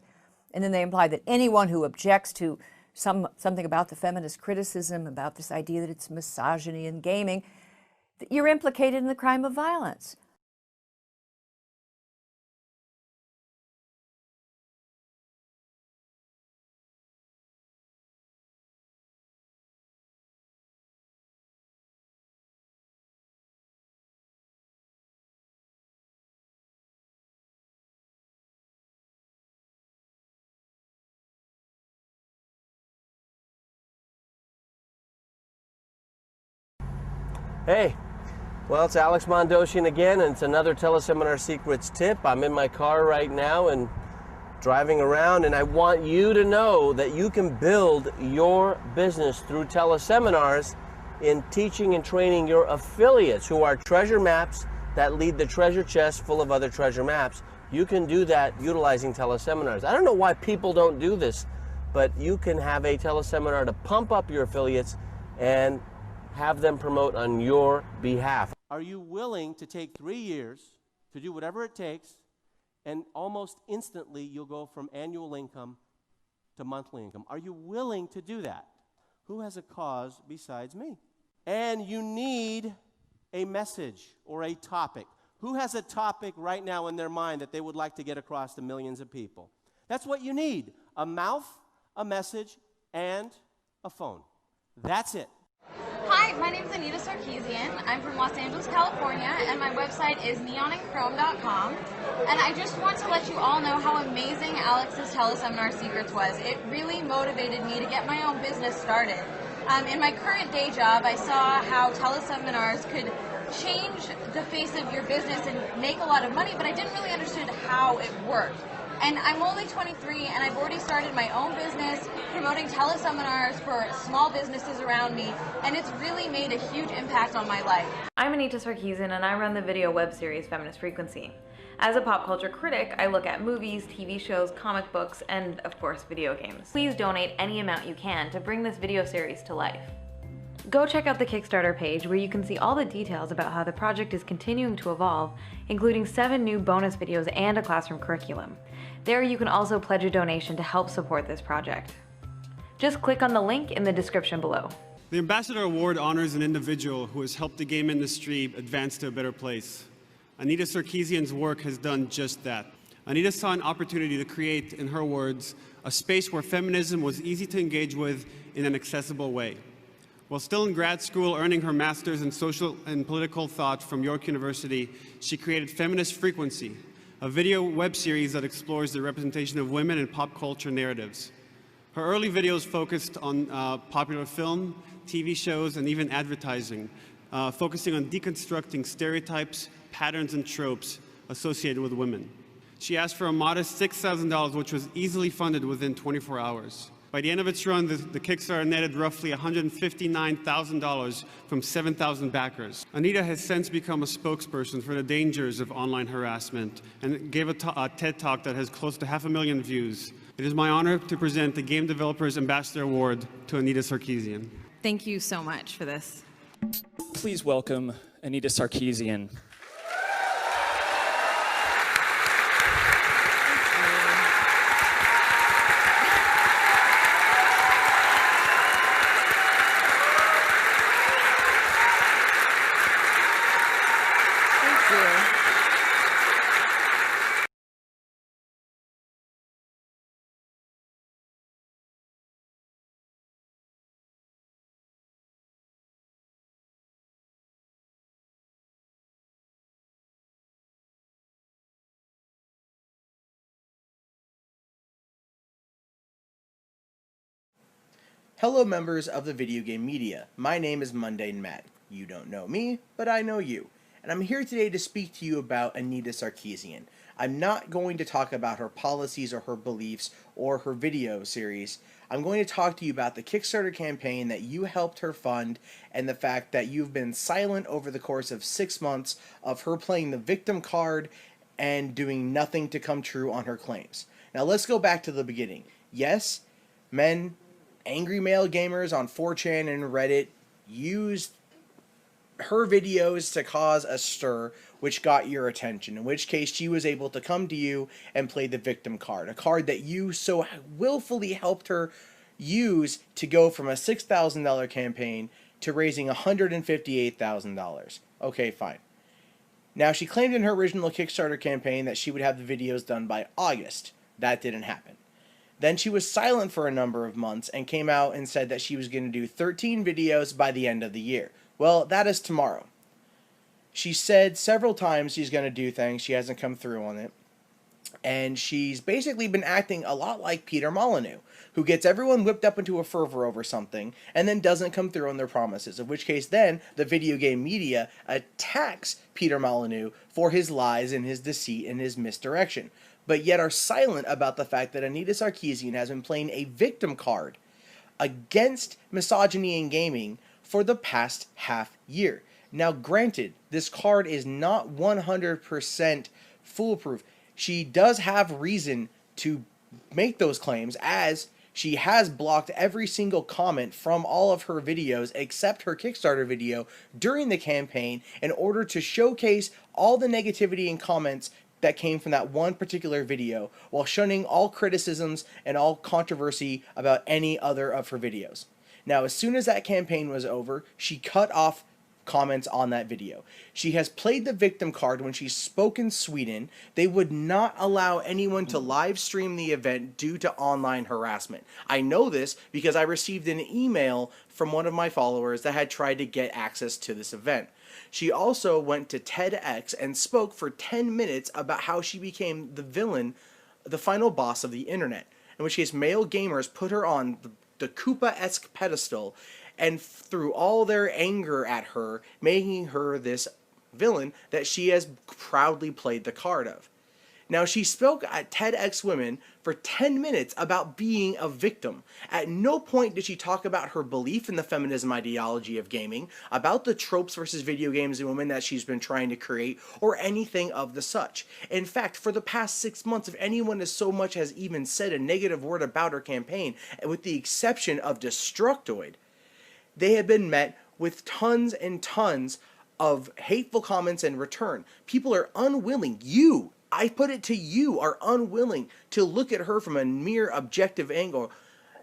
And then they imply that anyone who objects to something about the feminist criticism, about this idea that it's misogyny in gaming, that you're implicated in the crime of violence. Hey, well, it's Alex Mondosian again, and it's another Teleseminar Secrets tip. I'm in my car right now and driving around, and I want you to know that you can build your business through teleseminars in teaching and training your affiliates who are treasure maps that lead the treasure chest full of other treasure maps. You can do that utilizing teleseminars. I don't know why people don't do this, but you can have a teleseminar to pump up your affiliates and have them promote on your behalf. Are you willing to take 3 years to do whatever it takes, and almost instantly you'll go from annual income to monthly income? Are you willing to do that? Who has a cause besides me? And you need a message or a topic. Who has a topic right now in their mind that they would like to get across to millions of people? That's what you need: a mouth, a message, and a phone. That's it. Hi, my name is Anita Sarkeesian. I'm from Los Angeles, California, and my website is neonandchrome.com. And I just want to let you all know how amazing Alex's Teleseminar Secrets was. It really motivated me to get my own business started. In my current day job, I saw how teleseminars could change the face of your business and make a lot of money, but I didn't really understand how it worked. And I'm only 23, and I've already started my own business promoting teleseminars for small businesses around me, and it's really made a huge impact on my life. I'm Anita Sarkeesian, and I run the video web series Feminist Frequency. As a pop culture critic, I look at movies, TV shows, comic books, and of course video games. Please donate any amount you can to bring this video series to life. Go check out the Kickstarter page where you can see all the details about how the project is continuing to evolve, including 7 new bonus videos and a classroom curriculum. There you can also pledge a donation to help support this project. Just click on the link in the description below. The Ambassador Award honors an individual who has helped the game industry advance to a better place. Anita Sarkeesian's work has done just that. Anita saw an opportunity to create, in her words, a space where feminism was easy to engage with in an accessible way. While still in grad school earning her master's in social and political thought from York University, she created Feminist Frequency, a video web series that explores the representation of women in pop culture narratives. Her early videos focused on popular film, TV shows, and even advertising, focusing on deconstructing stereotypes, patterns, and tropes associated with women. She asked for a modest $6,000, which was easily funded within 24 hours. By the end of its run, the Kickstarter netted roughly $159,000 from 7,000 backers. Anita has since become a spokesperson for the dangers of online harassment and gave a TED Talk that has close to 500,000 views. It is my honor to present the Game Developers Ambassador Award to Anita Sarkeesian. Thank you so much for this. Please welcome Anita Sarkeesian. Hello members of the video game media, my name is Mundane Matt. You don't know me, but I know you. And I'm here today to speak to you about Anita Sarkeesian. I'm not going to talk about her policies or her beliefs or her video series. I'm going to talk to you about the Kickstarter campaign that you helped her fund and the fact that you've been silent over the course of 6 months of her playing the victim card and doing nothing to come true on her claims. Now let's go back to the beginning. Yes, men, angry male gamers on 4chan and Reddit used her videos to cause a stir, which got your attention, in which case she was able to come to you and play the victim card, a card that you so willfully helped her use to go from a $6,000 campaign to raising $158,000. Okay, fine. Now, she claimed in her original Kickstarter campaign that she would have the videos done by August. That didn't happen. Then she was silent for a number of months and came out and said that she was going to do 13 videos by the end of the year. Well, that is tomorrow. She said several times she's going to do things. She hasn't come through on it. And she's basically been acting a lot like Peter Molyneux, who gets everyone whipped up into a fervor over something and then doesn't come through on their promises, in which case then the video game media attacks Peter Molyneux for his lies and his deceit and his misdirection, but yet are silent about the fact that Anita Sarkeesian has been playing a victim card against misogyny in gaming for the past half year. Now, granted, this card is not 100% foolproof. She does have reason to make those claims, as she has blocked every single comment from all of her videos except her Kickstarter video during the campaign in order to showcase all the negativity and comments that came from that one particular video, while shunning all criticisms and all controversy about any other of her videos. Now, as soon as that campaign was over, she cut off comments on that video. She has played the victim card when she spoke in Sweden. They would not allow anyone to live stream the event due to online harassment. I know this because I received an email from one of my followers that had tried to get access to this event. She also went to TEDx and spoke for 10 minutes about how she became the villain, the final boss of the internet, in which case male gamers put her on the Koopa-esque pedestal and threw all their anger at her, making her this villain that she has proudly played the card of. Now, she spoke at TEDx Women for 10 minutes about being a victim. At no point did she talk about her belief in the feminism ideology of gaming, about the tropes versus video games and women that she's been trying to create, or anything of the such. In fact, for the past 6 months, if anyone as so much has even said a negative word about her campaign, with the exception of Destructoid, they have been met with tons and tons of hateful comments in return. People are unwilling, I put it to you, are unwilling to look at her from a mere objective angle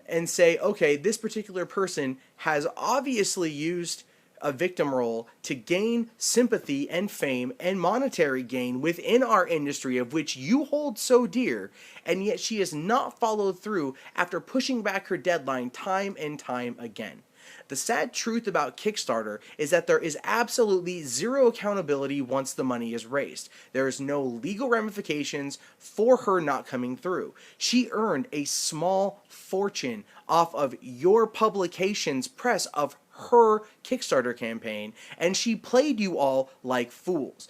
and say, okay, this particular person has obviously used a victim role to gain sympathy and fame and monetary gain within our industry, of which you hold so dear, and yet she has not followed through after pushing back her deadline time and time again. The sad truth about Kickstarter is that there is absolutely zero accountability once the money is raised. There is no legal ramifications for her not coming through. She earned a small fortune off of your publication's press of her Kickstarter campaign, and she played you all like fools.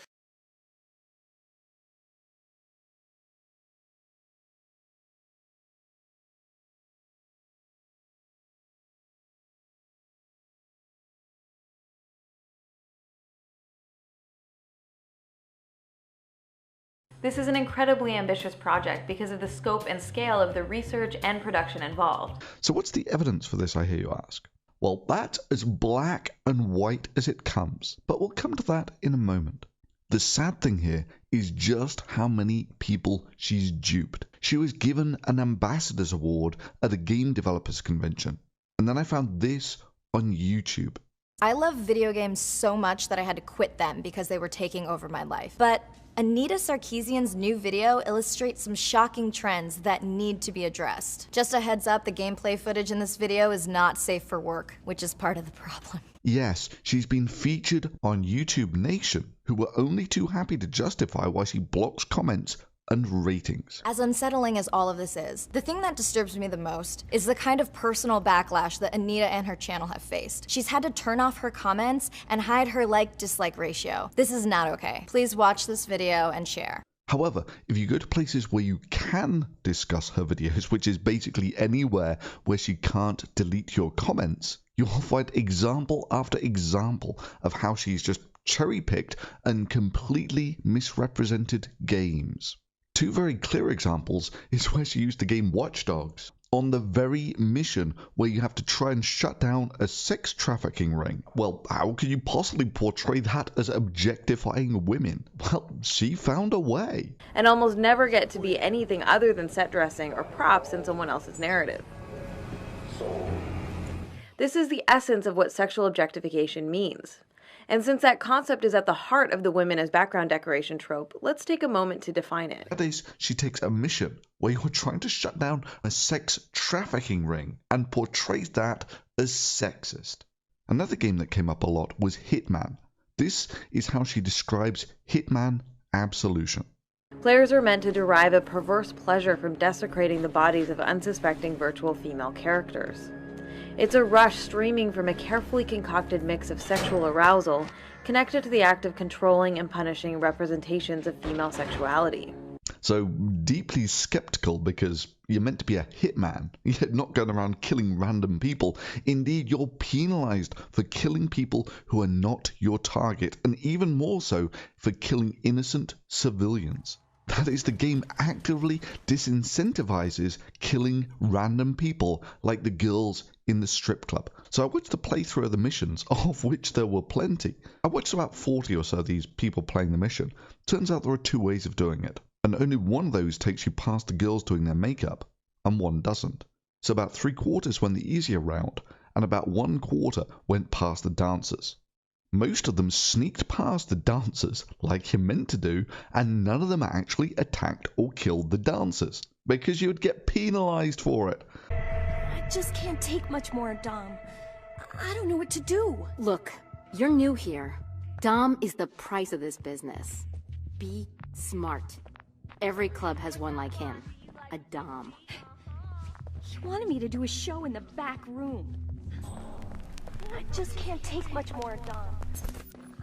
This is an incredibly ambitious project because of the scope and scale of the research and production involved. So what's the evidence for this, I hear you ask? Well, that's as black and white as it comes, but we'll come to that in a moment. The sad thing here is just how many people she's duped. She was given an ambassador's award at a game developers convention, and then I found this on YouTube. I love video games so much that I had to quit them because they were taking over my life. But Anita Sarkeesian's new video illustrates some shocking trends that need to be addressed. Just a heads up, the gameplay footage in this video is not safe for work, which is part of the problem. Yes, she's been featured on YouTube Nation, who were only too happy to justify why she blocks comments and ratings. As unsettling as all of this is, the thing that disturbs me the most is the kind of personal backlash that Anita and her channel have faced. She's had to turn off her comments and hide her like-dislike ratio. This is not okay. Please watch this video and share. However, if you go to places where you can discuss her videos, which is basically anywhere where she can't delete your comments, you'll find example after example of how she's just cherry-picked and completely misrepresented games. Two very clear examples is where she used the game Watch Dogs on the very mission where you have to try and shut down a sex trafficking ring. Well, how can you possibly portray that as objectifying women? Well, she found a way. And almost never get to be anything other than set dressing or props in someone else's narrative. This is the essence of what sexual objectification means. And since that concept is at the heart of the women as background decoration trope, let's take a moment to define it. Nowadays, she takes a mission where you're trying to shut down a sex trafficking ring and portrays that as sexist. Another game that came up a lot was Hitman. This is how she describes Hitman Absolution. Players are meant to derive a perverse pleasure from desecrating the bodies of unsuspecting virtual female characters. It's a rush streaming from a carefully concocted mix of sexual arousal connected to the act of controlling and punishing representations of female sexuality. So deeply skeptical because you're meant to be a hitman, yet not going around killing random people. Indeed, you're penalized for killing people who are not your target, and even more so for killing innocent civilians. That is, the game actively disincentivizes killing random people like the girls in the strip club. So I watched the playthrough of the missions, of which there were plenty. I watched about 40 or so of these people playing the mission. Turns out there are two ways of doing it, and only one of those takes you past the girls doing their makeup, and one doesn't. So about 3/4 went the easier route, and about 1/4 went past the dancers. Most of them sneaked past the dancers like you're meant to do, and none of them actually attacked or killed the dancers, because you would get penalized for it. I just can't take much more, Dom. I don't know what to do. Look, you're new here. Dom is the price of this business. Be smart. Every club has one like him. A Dom. He wanted me to do a show in the back room. I just can't take much more, Dom.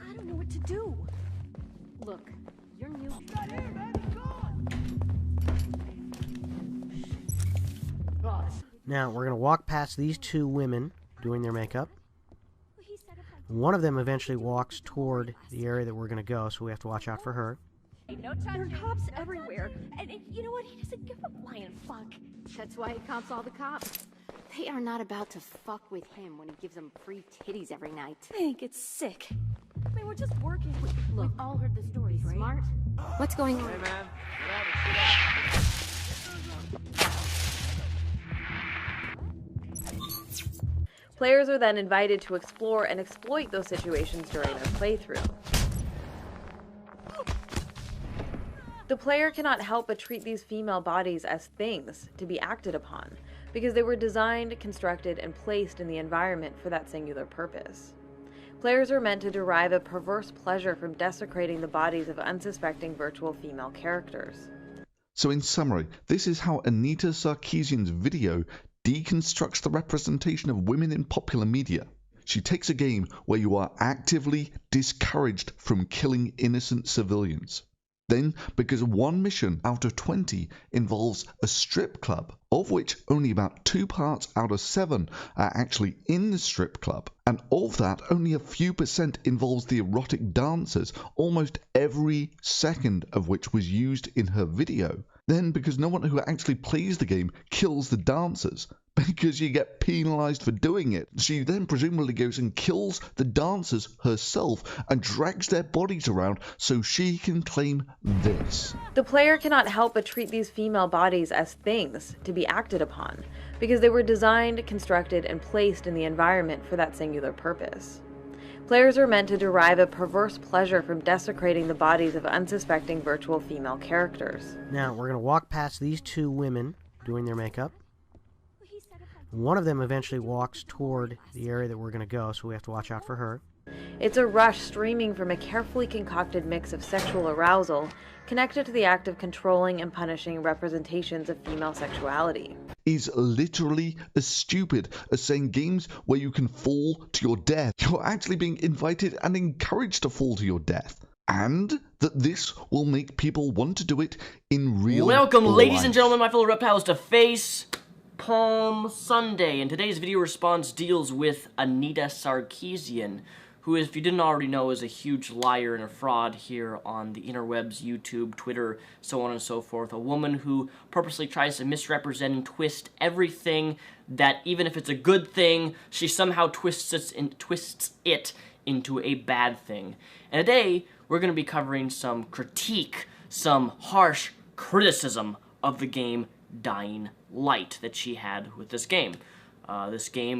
I don't know what to do. Look, you're new. Now, we're going to walk past these two women doing their makeup. One of them eventually walks toward the area that we're going to go, so we have to watch out for her. There are cops everywhere, and you know what? He doesn't give a flying fuck. That's why he comps all the cops. They are not about to fuck with him when he gives them free titties every night. I think it's sick. I mean, we're just working. Look, we've all heard the stories, right? Smart? What's going on? Hey, man. Players are then invited to explore and exploit those situations during their playthrough. The player cannot help but treat these female bodies as things to be acted upon, because they were designed, constructed, and placed in the environment for that singular purpose. Players are meant to derive a perverse pleasure from desecrating the bodies of unsuspecting virtual female characters. So in summary, this is how Anita Sarkeesian's video deconstructs the representation of women in popular media. She takes a game where you are actively discouraged from killing innocent civilians. Then, because one mission out of 20 involves a strip club, of which only about 2 parts out of 7 are actually in the strip club, and of that only a few % involves the erotic dancers, almost every second of which was used in her video. Then, because no one who actually plays the game kills the dancers, because you get penalized for doing it, she then presumably goes and kills the dancers herself and drags their bodies around so she can claim this. The player cannot help but treat these female bodies as things to be acted upon, because they were designed, constructed, and placed in the environment for that singular purpose. Players are meant to derive a perverse pleasure from desecrating the bodies of unsuspecting virtual female characters. Now, we're going to walk past these two women doing their makeup. One of them eventually walks toward the area that we're going to go, so we have to watch out for her. It's a rush streaming from a carefully concocted mix of sexual arousal connected to the act of controlling and punishing representations of female sexuality. Is literally as stupid as saying games where you can fall to your death. You're actually being invited and encouraged to fall to your death. And that this will make people want to do it in real Welcome, life. ladies and gentlemen, my fellow reptiles, to Face Palm Sunday, and today's video response deals with Anita Sarkeesian, who, if you didn't already know, is a huge liar and a fraud here on the interwebs, YouTube, Twitter, so on and so forth. A woman who purposely tries to misrepresent and twist everything that, even if it's a good thing, she somehow twists it into a bad thing. And today, we're going to be covering some critique, some harsh criticism of the game Dying Light that she had with this game.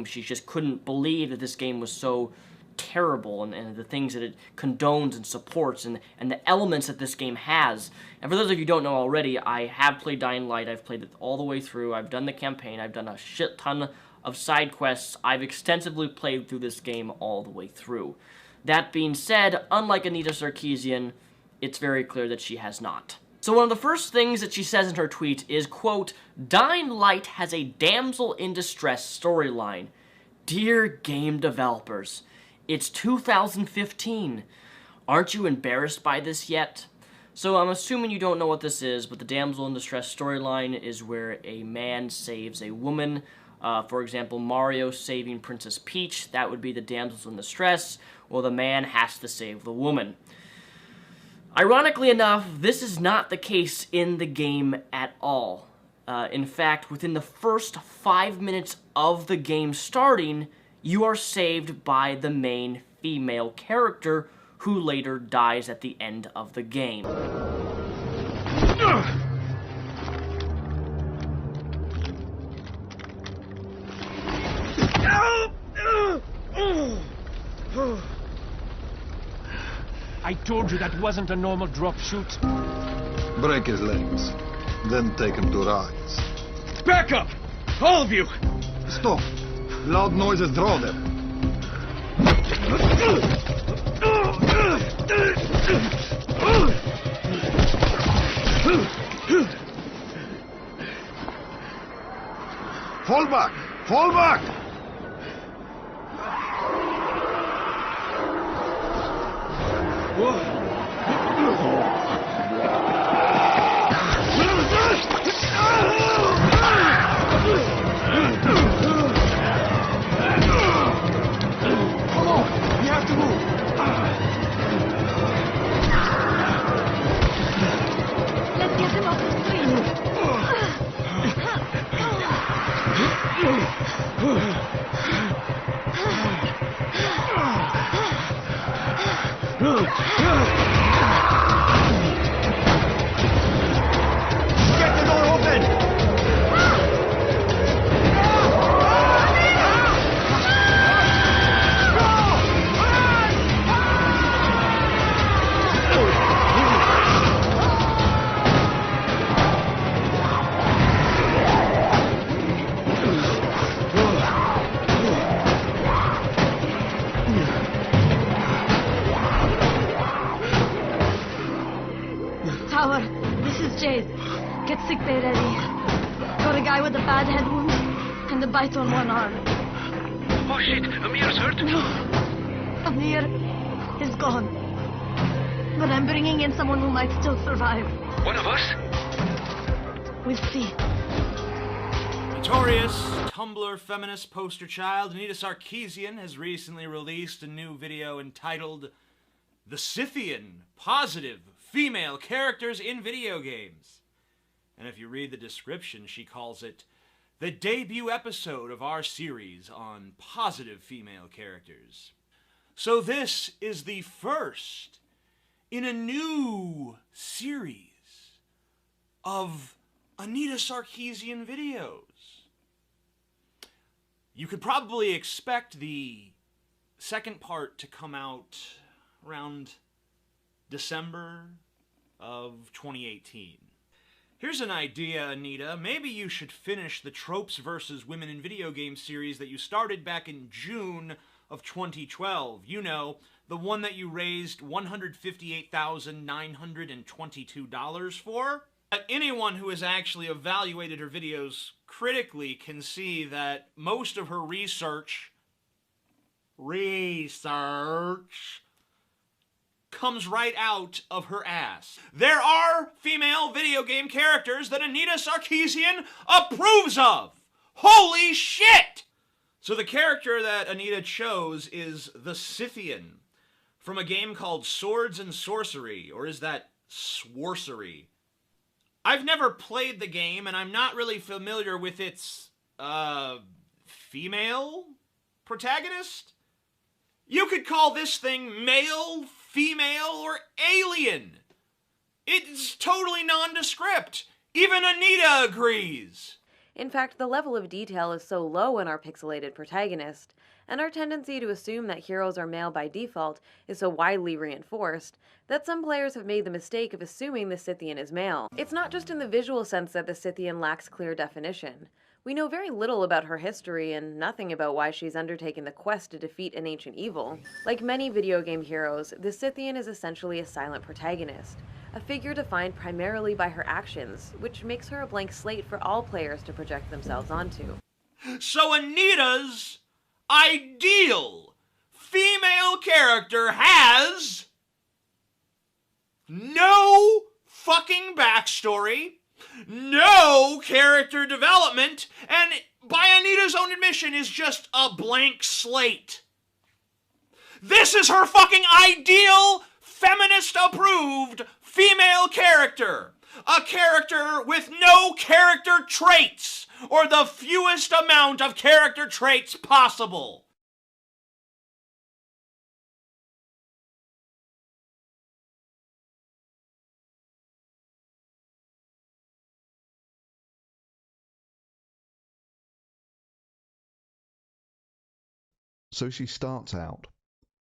She just couldn't believe that this game was so terrible, and the things that it condones and supports, and the elements that this game has. And for those of you who don't know already, I have played Dying Light. I've played it all the way through. I've done the campaign. I've done a shit ton of side quests. I've extensively played through this game all the way through. That being said, unlike Anita Sarkeesian, it's very clear that she has not. So one of the first things that she says in her tweet is, quote, "Dying Light has a damsel in distress storyline. Dear game developers, it's 2015. Aren't you embarrassed by this yet?" So I'm assuming you don't know what this is, but the damsel in distress storyline is where a man saves a woman. For example, Mario saving Princess Peach, that would be the damsel in distress, well, the man has to save the woman. Ironically enough, this is not the case in the game at all. In fact, within the first 5 minutes of the game starting, you are saved by the main female character, who later dies at the end of the game. I told you that wasn't a normal drop shoot. Break his legs, then take him to rise. Back up! All of you! Stop! Loud noises draw them. Fall back! Fall back! Come on! We have to move! Let's get him off the Get the door open! Tower, this is Jade. Get sickbay ready. Got a guy with a bad head wound and a bite on one arm. Oh shit, Amir's hurt? No, Amir is gone. But I'm bringing in someone who might still survive. One of us? We'll see. Notorious Tumblr feminist poster child Anita Sarkeesian has recently released a new video entitled "The Scythian Positive Female Characters in Video Games." And if you read the description, she calls it the debut episode of our series on positive female characters. So this is the first in a new series of Anita Sarkeesian videos. You could probably expect the second part to come out around December of 2018. Here's an idea, Anita. Maybe you should finish the Tropes vs. Women in Video Games series that you started back in June of 2012. You know, the one that you raised $158,922 for? Anyone who has actually evaluated her videos critically can see that most of her research comes right out of her ass. There are female video game characters that Anita Sarkeesian approves of. Holy shit! So the character that Anita chose is the Scythian from a game called Swords and Sorcery, or is that Sworcery? I've never played the game, and I'm not really familiar with its, female protagonist? You could call this thing male, female, or alien. It's totally nondescript. Even Anita agrees. In fact, the level of detail is so low in our pixelated protagonist, and our tendency to assume that heroes are male by default is so widely reinforced, that some players have made the mistake of assuming the Scythian is male. It's not just in the visual sense that the Scythian lacks clear definition. We know very little about her history and nothing about why she's undertaken the quest to defeat an ancient evil. Like many video game heroes, the Scythian is essentially a silent protagonist, a figure defined primarily by her actions, which makes her a blank slate for all players to project themselves onto. So Anita's ideal female character has no fucking backstory, no character development, and by Anita's own admission is just a blank slate. This is her fucking ideal, feminist-approved female character. A character with no character traits, or the fewest amount of character traits possible. So she starts out.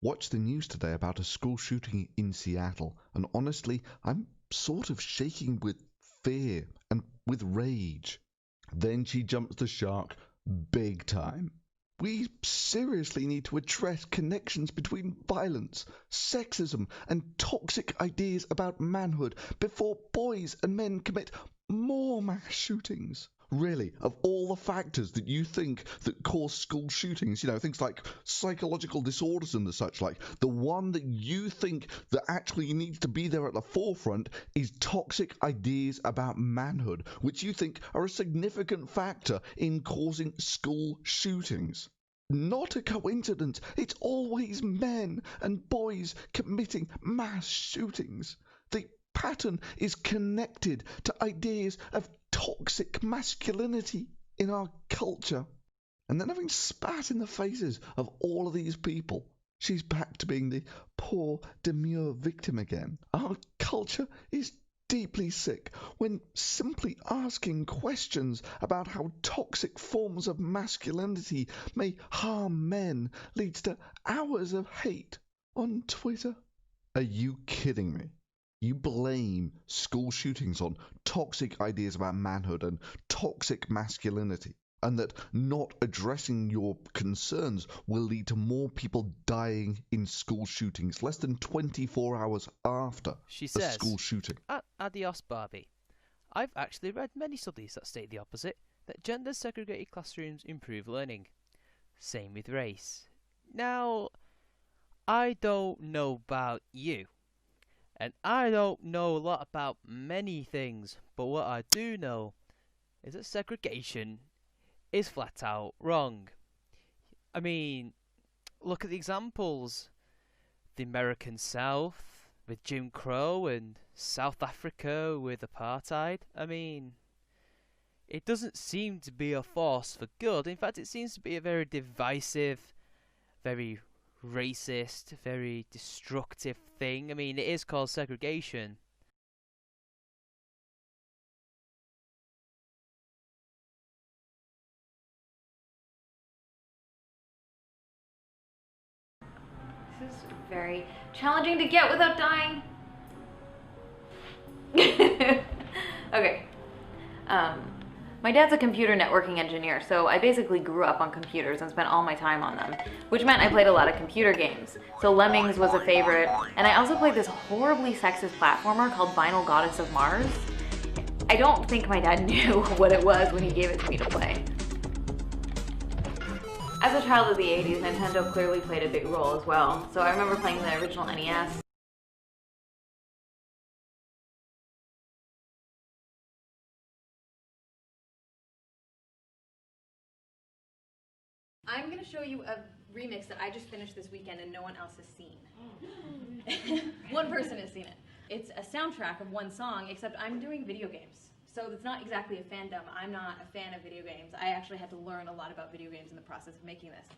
Watched the news today about a school shooting in Seattle, and honestly, I'm sort of shaking with fear and with rage. Then she jumps the shark big time. We seriously need to address connections between violence, sexism, and toxic ideas about manhood before boys and men commit more mass shootings. Really, of all the factors that you think that cause school shootings, things like psychological disorders and the such like, the one that you think that actually needs to be there at the forefront is toxic ideas about manhood, which you think are a significant factor in causing school shootings. Not a coincidence. It's always men and boys committing mass shootings. The pattern is connected to ideas of toxic masculinity in our culture. And then, having spat in the faces of all of these people, she's back to being the poor, demure victim again. Our culture is deeply sick when simply asking questions about how toxic forms of masculinity may harm men leads to hours of hate on Twitter. Are you kidding me? You blame school shootings on toxic ideas about manhood and toxic masculinity, and that not addressing your concerns will lead to more people dying in school shootings less than 24 hours after She a says, school shooting. Adios, Barbie. I've actually read many studies that state the opposite, that gender-segregated classrooms improve learning. Same with race. Now, I don't know about you, and I don't know a lot about many things, but what I do know is that segregation is flat out wrong. I mean, look at the examples. The American South with Jim Crow and South Africa with apartheid. I mean, it doesn't seem to be a force for good. In fact, it seems to be a very divisive, very racist, very destructive thing. I mean, it is called segregation. This is very challenging to get without dying. Okay. My dad's a computer networking engineer, so I basically grew up on computers and spent all my time on them, which meant I played a lot of computer games. So Lemmings was a favorite, and I also played this horribly sexist platformer called Vinyl Goddess of Mars. I don't think my dad knew what it was when he gave it to me to play. As a child of the 80s, Nintendo clearly played a big role as well, so I remember playing the original NES. I'm going to show you a remix that I just finished this weekend and no one else has seen. One person has seen it. It's a soundtrack of one song, except I'm doing video games. So it's not exactly a fandom. I'm not a fan of video games. I actually had to learn a lot about video games in the process of making this.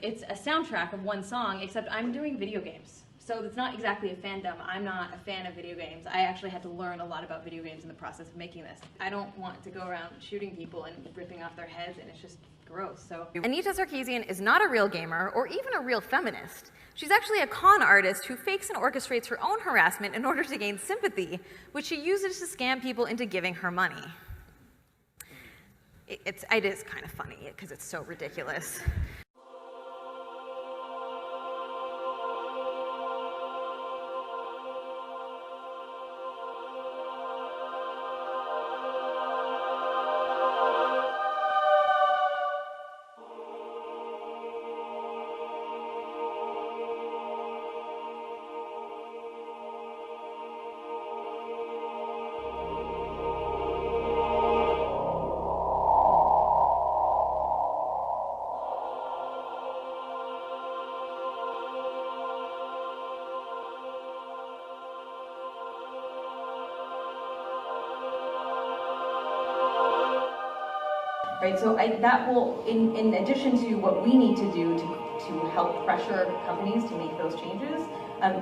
It's a soundtrack of one song, except I'm doing video games. So it's not exactly a fandom. I'm not a fan of video games. I actually had to learn a lot about video games in the process of making this. I don't want to go around shooting people and ripping off their heads, and it's just gross. So Anita Sarkeesian is not a real gamer or even a real feminist. She's actually a con artist who fakes and orchestrates her own harassment in order to gain sympathy, which she uses to scam people into giving her money. It is kind of funny because it's so ridiculous. Right, so that will, in addition to what we need to do to help pressure companies to make those changes,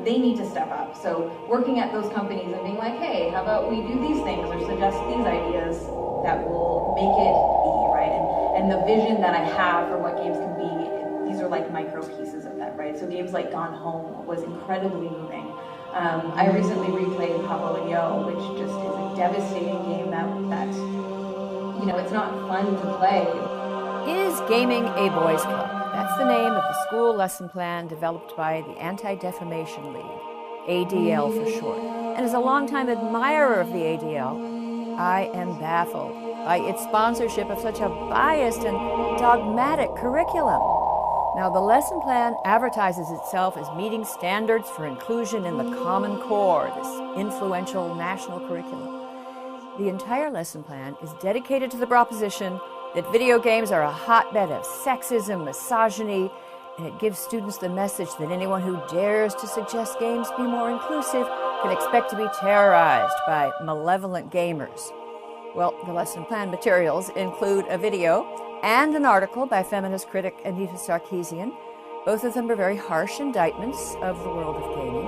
they need to step up. So working at those companies and being like, hey, how about we do these things or suggest these ideas that will make it be, right? And the vision that I have for what games can be, these are like micro pieces of that, right? So games like Gone Home was incredibly moving. I recently replayed Papa and Yo, which just is a devastating game that you know, it's not fun to play. Is gaming a boys' club? That's the name of the school lesson plan developed by the Anti-Defamation League, ADL for short. And as a longtime admirer of the ADL, I am baffled by its sponsorship of such a biased and dogmatic curriculum. Now, the lesson plan advertises itself as meeting standards for inclusion in the Common Core, this influential national curriculum. The entire lesson plan is dedicated to the proposition that video games are a hotbed of sexism, misogyny, and it gives students the message that anyone who dares to suggest games be more inclusive can expect to be terrorized by malevolent gamers. Well, the lesson plan materials include a video and an article by feminist critic Anita Sarkeesian. Both of them are very harsh indictments of the world of gaming.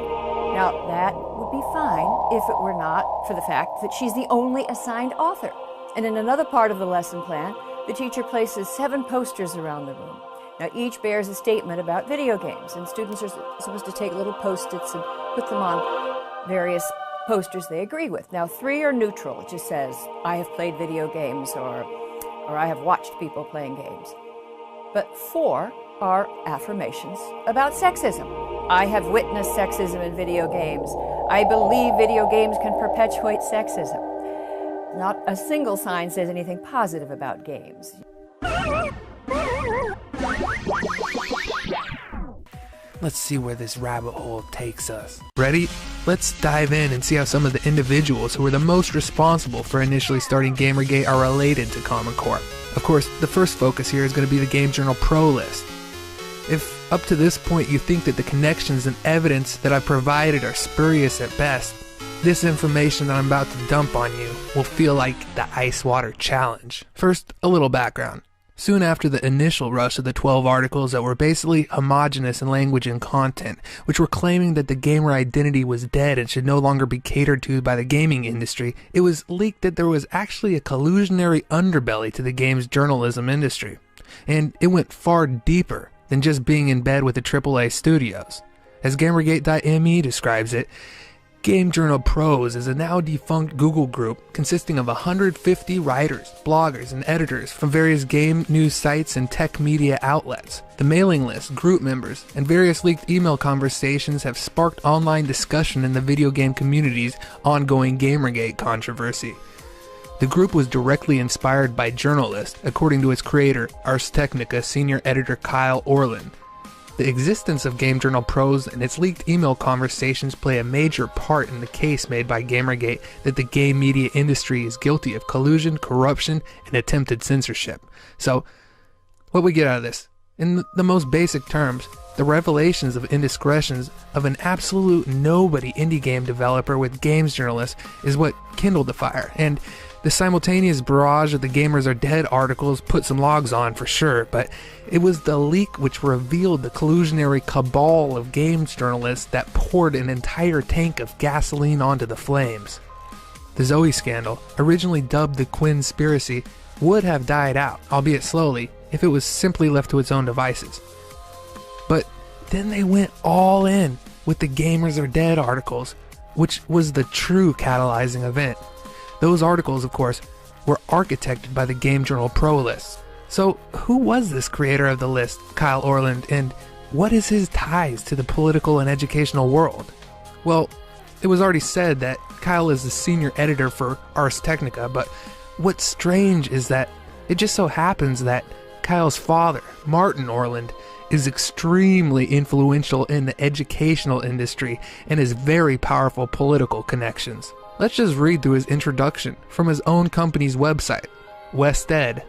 Now, that would be fine if it were not for the fact that she's the only assigned author. And in another part of the lesson plan, the teacher places 7 posters around the room. Now, each bears a statement about video games, and students are supposed to take little post-its and put them on various posters they agree with. Now, 3 are neutral. It just says, I have played video games, or I have watched people playing games. But 4 are affirmations about sexism. I have witnessed sexism in video games. I believe video games can perpetuate sexism. Not a single sign says anything positive about games. Let's see where this rabbit hole takes us. Ready? Let's dive in and see how some of the individuals who were the most responsible for initially starting GamerGate are related to Common Core. Of course, the first focus here is going to be the Game Journal Pro list. If up to this point you think that the connections and evidence that I've provided are spurious at best, this information that I'm about to dump on you will feel like the ice water challenge. First, a little background. Soon after the initial rush of the 12 articles that were basically homogenous in language and content, which were claiming that the gamer identity was dead and should no longer be catered to by the gaming industry, it was leaked that there was actually a collusionary underbelly to the games journalism industry. And it went far deeper than just being in bed with the AAA studios. As GamerGate.me describes it, Game Journal Pros is a now defunct Google group consisting of 150 writers, bloggers, and editors from various game news sites and tech media outlets. The mailing list, group members, and various leaked email conversations have sparked online discussion in the video game community's ongoing Gamergate controversy. The group was directly inspired by journalists, according to its creator, Ars Technica senior editor Kyle Orland. The existence of Game Journal Pros and its leaked email conversations play a major part in the case made by Gamergate that the game media industry is guilty of collusion, corruption, and attempted censorship. So, what we get out of this? In the most basic terms, the revelations of indiscretions of an absolute nobody indie game developer with games journalists is what kindled the fire, and the simultaneous barrage of the Gamers Are Dead articles put some logs on for sure, but it was the leak which revealed the collusionary cabal of games journalists that poured an entire tank of gasoline onto the flames. The Zoe scandal, originally dubbed the Quinspiracy, would have died out, albeit slowly, if it was simply left to its own devices. But then they went all in with the Gamers Are Dead articles, which was the true catalyzing event. Those articles, of course, were architected by the Game Journal Pro list. So who was this creator of the list, Kyle Orland, and what is his ties to the political and educational world? Well, it was already said that Kyle is the senior editor for Ars Technica, but what's strange is that it just so happens that Kyle's father, Martin Orland, is extremely influential in the educational industry and has very powerful political connections. Let's just read through his introduction from his own company's website, WestEd.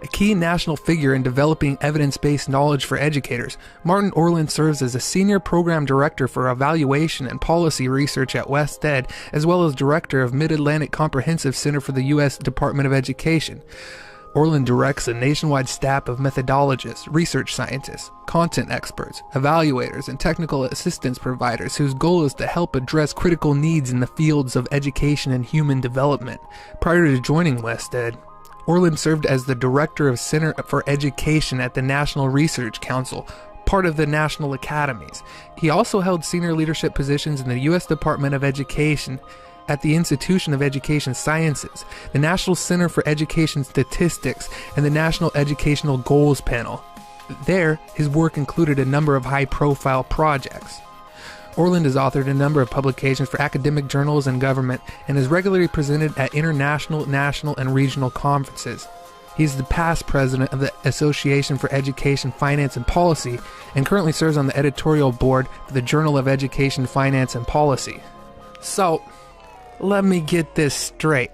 A key national figure in developing evidence-based knowledge for educators, Martin Orland serves as a senior program director for evaluation and policy research at WestEd, as well as director of Mid-Atlantic Comprehensive Center for the U.S. Department of Education. Orland directs a nationwide staff of methodologists, research scientists, content experts, evaluators, and technical assistance providers whose goal is to help address critical needs in the fields of education and human development. Prior to joining WestEd, Orland served as the director of Center for Education at the National Research Council, part of the National Academies. He also held senior leadership positions in the U.S. Department of Education, at the Institution of Education Sciences, the National Center for Education Statistics, and the National Educational Goals Panel. There, his work included a number of high-profile projects. Orland has authored a number of publications for academic journals and government, and is regularly presented at international, national, and regional conferences. He is the past president of the Association for Education, Finance, and Policy, and currently serves on the editorial board for the Journal of Education, Finance, and Policy. So, let me get this straight.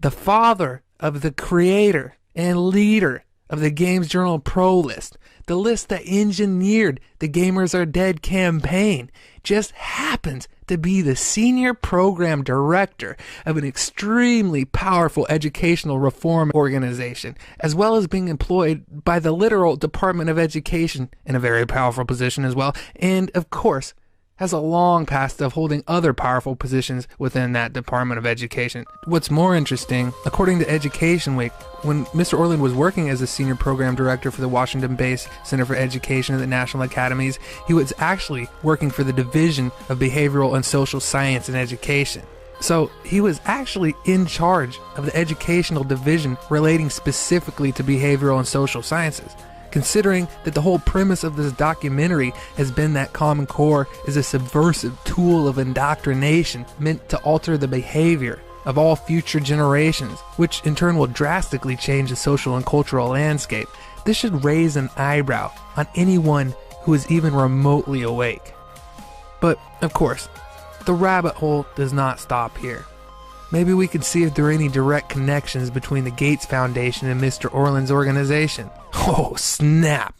The father of the creator and leader of the Games Journal Pro list, the list that engineered the Gamers Are Dead campaign, just happens to be the senior program director of an extremely powerful educational reform organization, as well as being employed by the literal Department of Education in a very powerful position as well, and of course, has a long past of holding other powerful positions within that Department of Education. What's more interesting, according to Education Week, when Mr. Orland was working as a senior program director for the Washington-based Center for Education at the National Academies, he was actually working for the Division of Behavioral and Social Science and Education. So he was actually in charge of the educational division relating specifically to behavioral and social sciences. Considering that the whole premise of this documentary has been that Common Core is a subversive tool of indoctrination meant to alter the behavior of all future generations, which in turn will drastically change the social and cultural landscape, this should raise an eyebrow on anyone who is even remotely awake. But, of course, the rabbit hole does not stop here. Maybe we could see if there are any direct connections between the Gates Foundation and Mr. Orland's organization. Oh, snap!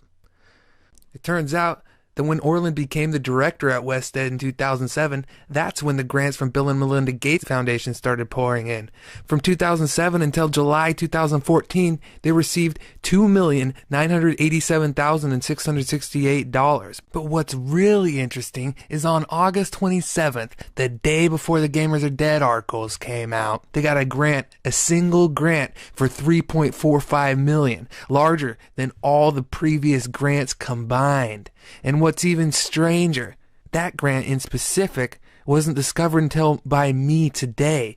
It turns out that when Orland became the director at WestEd in 2007, that's when the grants from Bill and Melinda Gates Foundation started pouring in. From 2007 until July 2014, they received $2,987,668. But what's really interesting is on August 27th, the day before the Gamers Are Dead articles came out, they got a grant, a single grant for $3.45 million, larger than all the previous grants combined. And what's even stranger, that grant in specific wasn't discovered until by me today,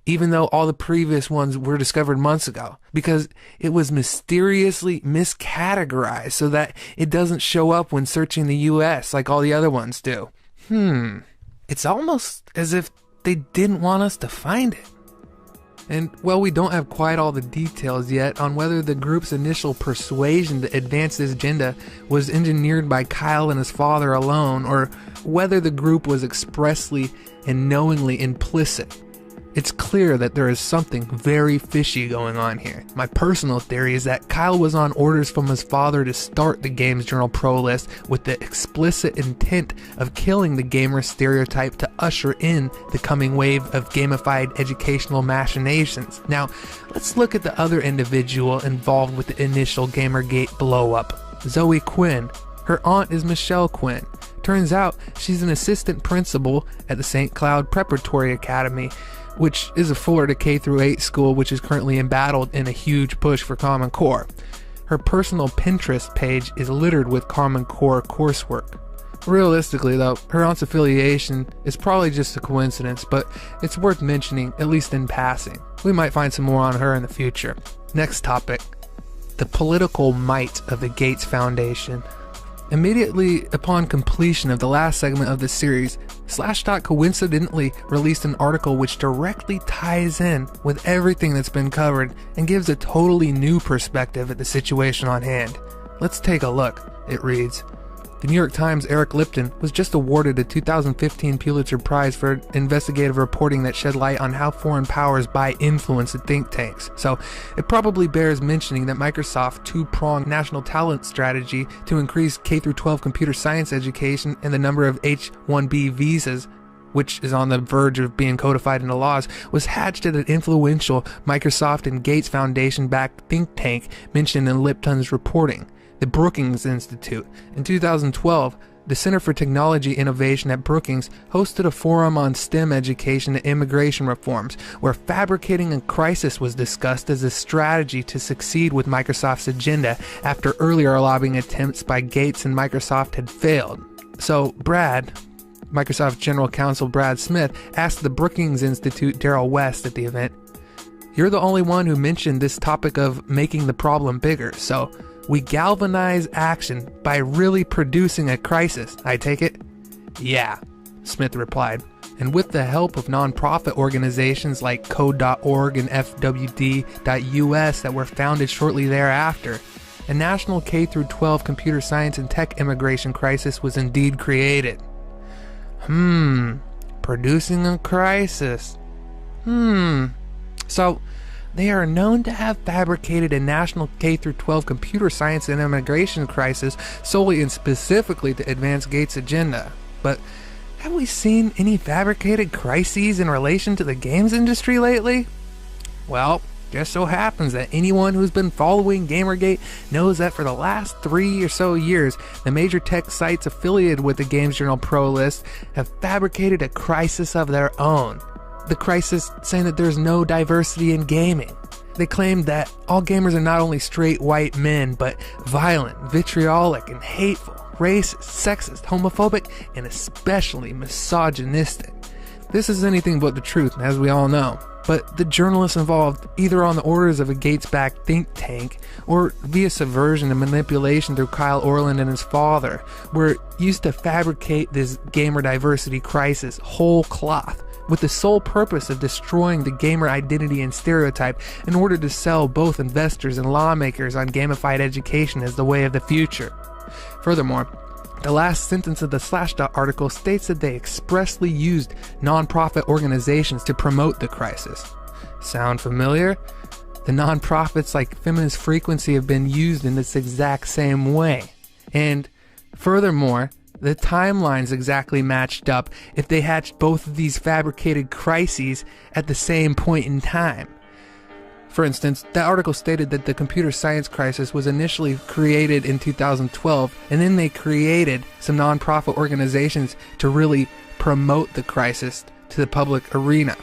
even though all the previous ones were discovered months ago, because it was mysteriously miscategorized so that it doesn't show up when searching the US like all the other ones do. It's almost as if they didn't want us to find it. And while we don't have quite all the details yet on whether the group's initial persuasion to advance this agenda was engineered by Kyle and his father alone, or whether the group was expressly and knowingly implicit, it's clear that there is something very fishy going on here. My personal theory is that Kyle was on orders from his father to start the Games Journal Pro List with the explicit intent of killing the gamer stereotype to usher in the coming wave of gamified educational machinations. Now, let's look at the other individual involved with the initial GamerGate blow-up, Zoe Quinn. Her aunt is Michelle Quinn. Turns out she's an assistant principal at the St. Cloud Preparatory Academy, which is a Florida K-8 school which is currently embattled in a huge push for Common Core. Her personal Pinterest page is littered with Common Core coursework. Realistically though, her aunt's affiliation is probably just a coincidence, but it's worth mentioning, at least in passing. We might find some more on her in the future. Next topic, the political might of the Gates Foundation. Immediately upon completion of the last segment of the series, Slashdot coincidentally released an article which directly ties in with everything that's been covered and gives a totally new perspective at the situation on hand. Let's take a look. It reads, The New York Times' Eric Lipton was just awarded a 2015 Pulitzer Prize for investigative reporting that shed light on how foreign powers buy influence at think tanks. So it probably bears mentioning that Microsoft's two-pronged national talent strategy to increase K-12 computer science education and the number of H-1B visas, which is on the verge of being codified into laws, was hatched at an influential Microsoft and Gates Foundation-backed think tank mentioned in Lipton's reporting, the Brookings Institute. In 2012, the Center for Technology Innovation at Brookings hosted a forum on STEM education and immigration reforms, where fabricating a crisis was discussed as a strategy to succeed with Microsoft's agenda after earlier lobbying attempts by Gates and Microsoft had failed. So Brad, Microsoft General Counsel Brad Smith, asked the Brookings Institute Daryl West at the event, "You're the only one who mentioned this topic of making the problem bigger, so we galvanize action by really producing a crisis, I take it?" "Yeah," Smith replied. And with the help of nonprofit organizations like Code.org and FWD.US that were founded shortly thereafter, a national K-12 computer science and tech immigration crisis was indeed created. Producing a crisis. So, they are known to have fabricated a national K-12 computer science and immigration crisis solely and specifically to advance Gates' agenda. But have we seen any fabricated crises in relation to the games industry lately? Well, just so happens that anyone who's been following GamerGate knows that for the last 3 or so years, the major tech sites affiliated with the Games Journal Pro List have fabricated a crisis of their own. The crisis saying that there's no diversity in gaming. They claim that all gamers are not only straight white men, but violent, vitriolic, and hateful, racist, sexist, homophobic, and especially misogynistic. This is anything but the truth, as we all know. But the journalists involved, either on the orders of a Gates-backed think tank, or via subversion and manipulation through Kyle Orland and his father, were used to fabricate this gamer diversity crisis whole cloth, with the sole purpose of destroying the gamer identity and stereotype in order to sell both investors and lawmakers on gamified education as the way of the future. Furthermore, the last sentence of the Slashdot article states that they expressly used non-profit organizations to promote the crisis. Sound familiar? The non-profits like Feminist Frequency have been used in this exact same way. And furthermore, the timelines exactly matched up if they hatched both of these fabricated crises at the same point in time. For instance, that article stated that the computer science crisis was initially created in 2012, and then they created some nonprofit organizations to really promote the crisis to the public arena.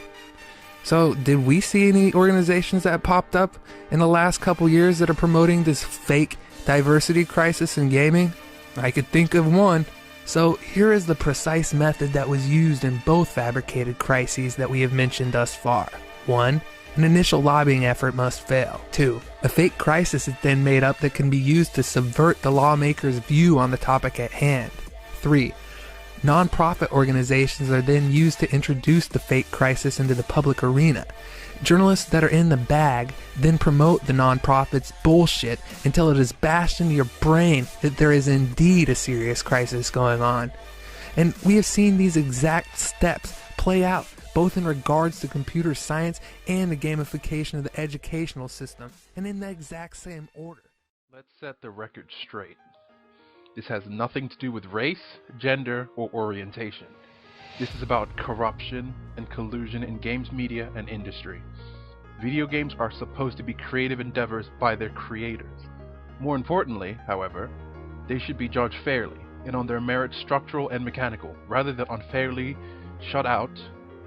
So, did we see any organizations that popped up in the last couple years that are promoting this fake diversity crisis in gaming? I could think of one. So here is the precise method that was used in both fabricated crises that we have mentioned thus far. 1. An initial lobbying effort must fail. 2. A fake crisis is then made up that can be used to subvert the lawmaker's view on the topic at hand. 3. Non-profit organizations are then used to introduce the fake crisis into the public arena. Journalists that are in the bag then promote the nonprofit's bullshit until it is bashed into your brain that there is indeed a serious crisis going on. And we have seen these exact steps play out both in regards to computer science and the gamification of the educational system, and in the exact same order. Let's set the record straight. This has nothing to do with race, gender, or orientation. This is about corruption and collusion in games media and industry. Video games are supposed to be creative endeavors by their creators. More importantly, however, they should be judged fairly and on their merits, structural and mechanical, rather than unfairly shut out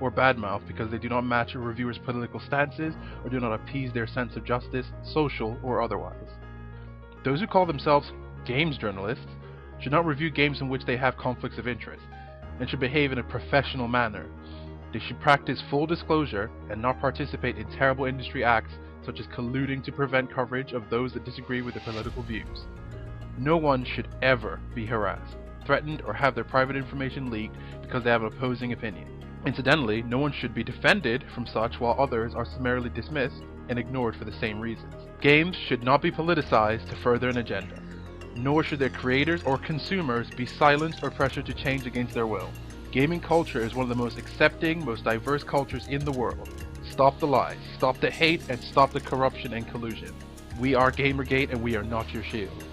or badmouth because they do not match a reviewer's political stances or do not appease their sense of justice, social or otherwise. Those who call themselves games journalists should not review games in which they have conflicts of interest, and should behave in a professional manner. They should practice full disclosure and not participate in terrible industry acts such as colluding to prevent coverage of those that disagree with their political views. No one should ever be harassed, threatened, or have their private information leaked because they have an opposing opinion. Incidentally, no one should be defended from such while others are summarily dismissed and ignored for the same reasons. Games should not be politicized to further an agenda, nor should their creators or consumers be silenced or pressured to change against their will. Gaming culture is one of the most accepting, most diverse cultures in the world. Stop the lies, stop the hate, and stop the corruption and collusion. We are GamerGate and we are not your shield.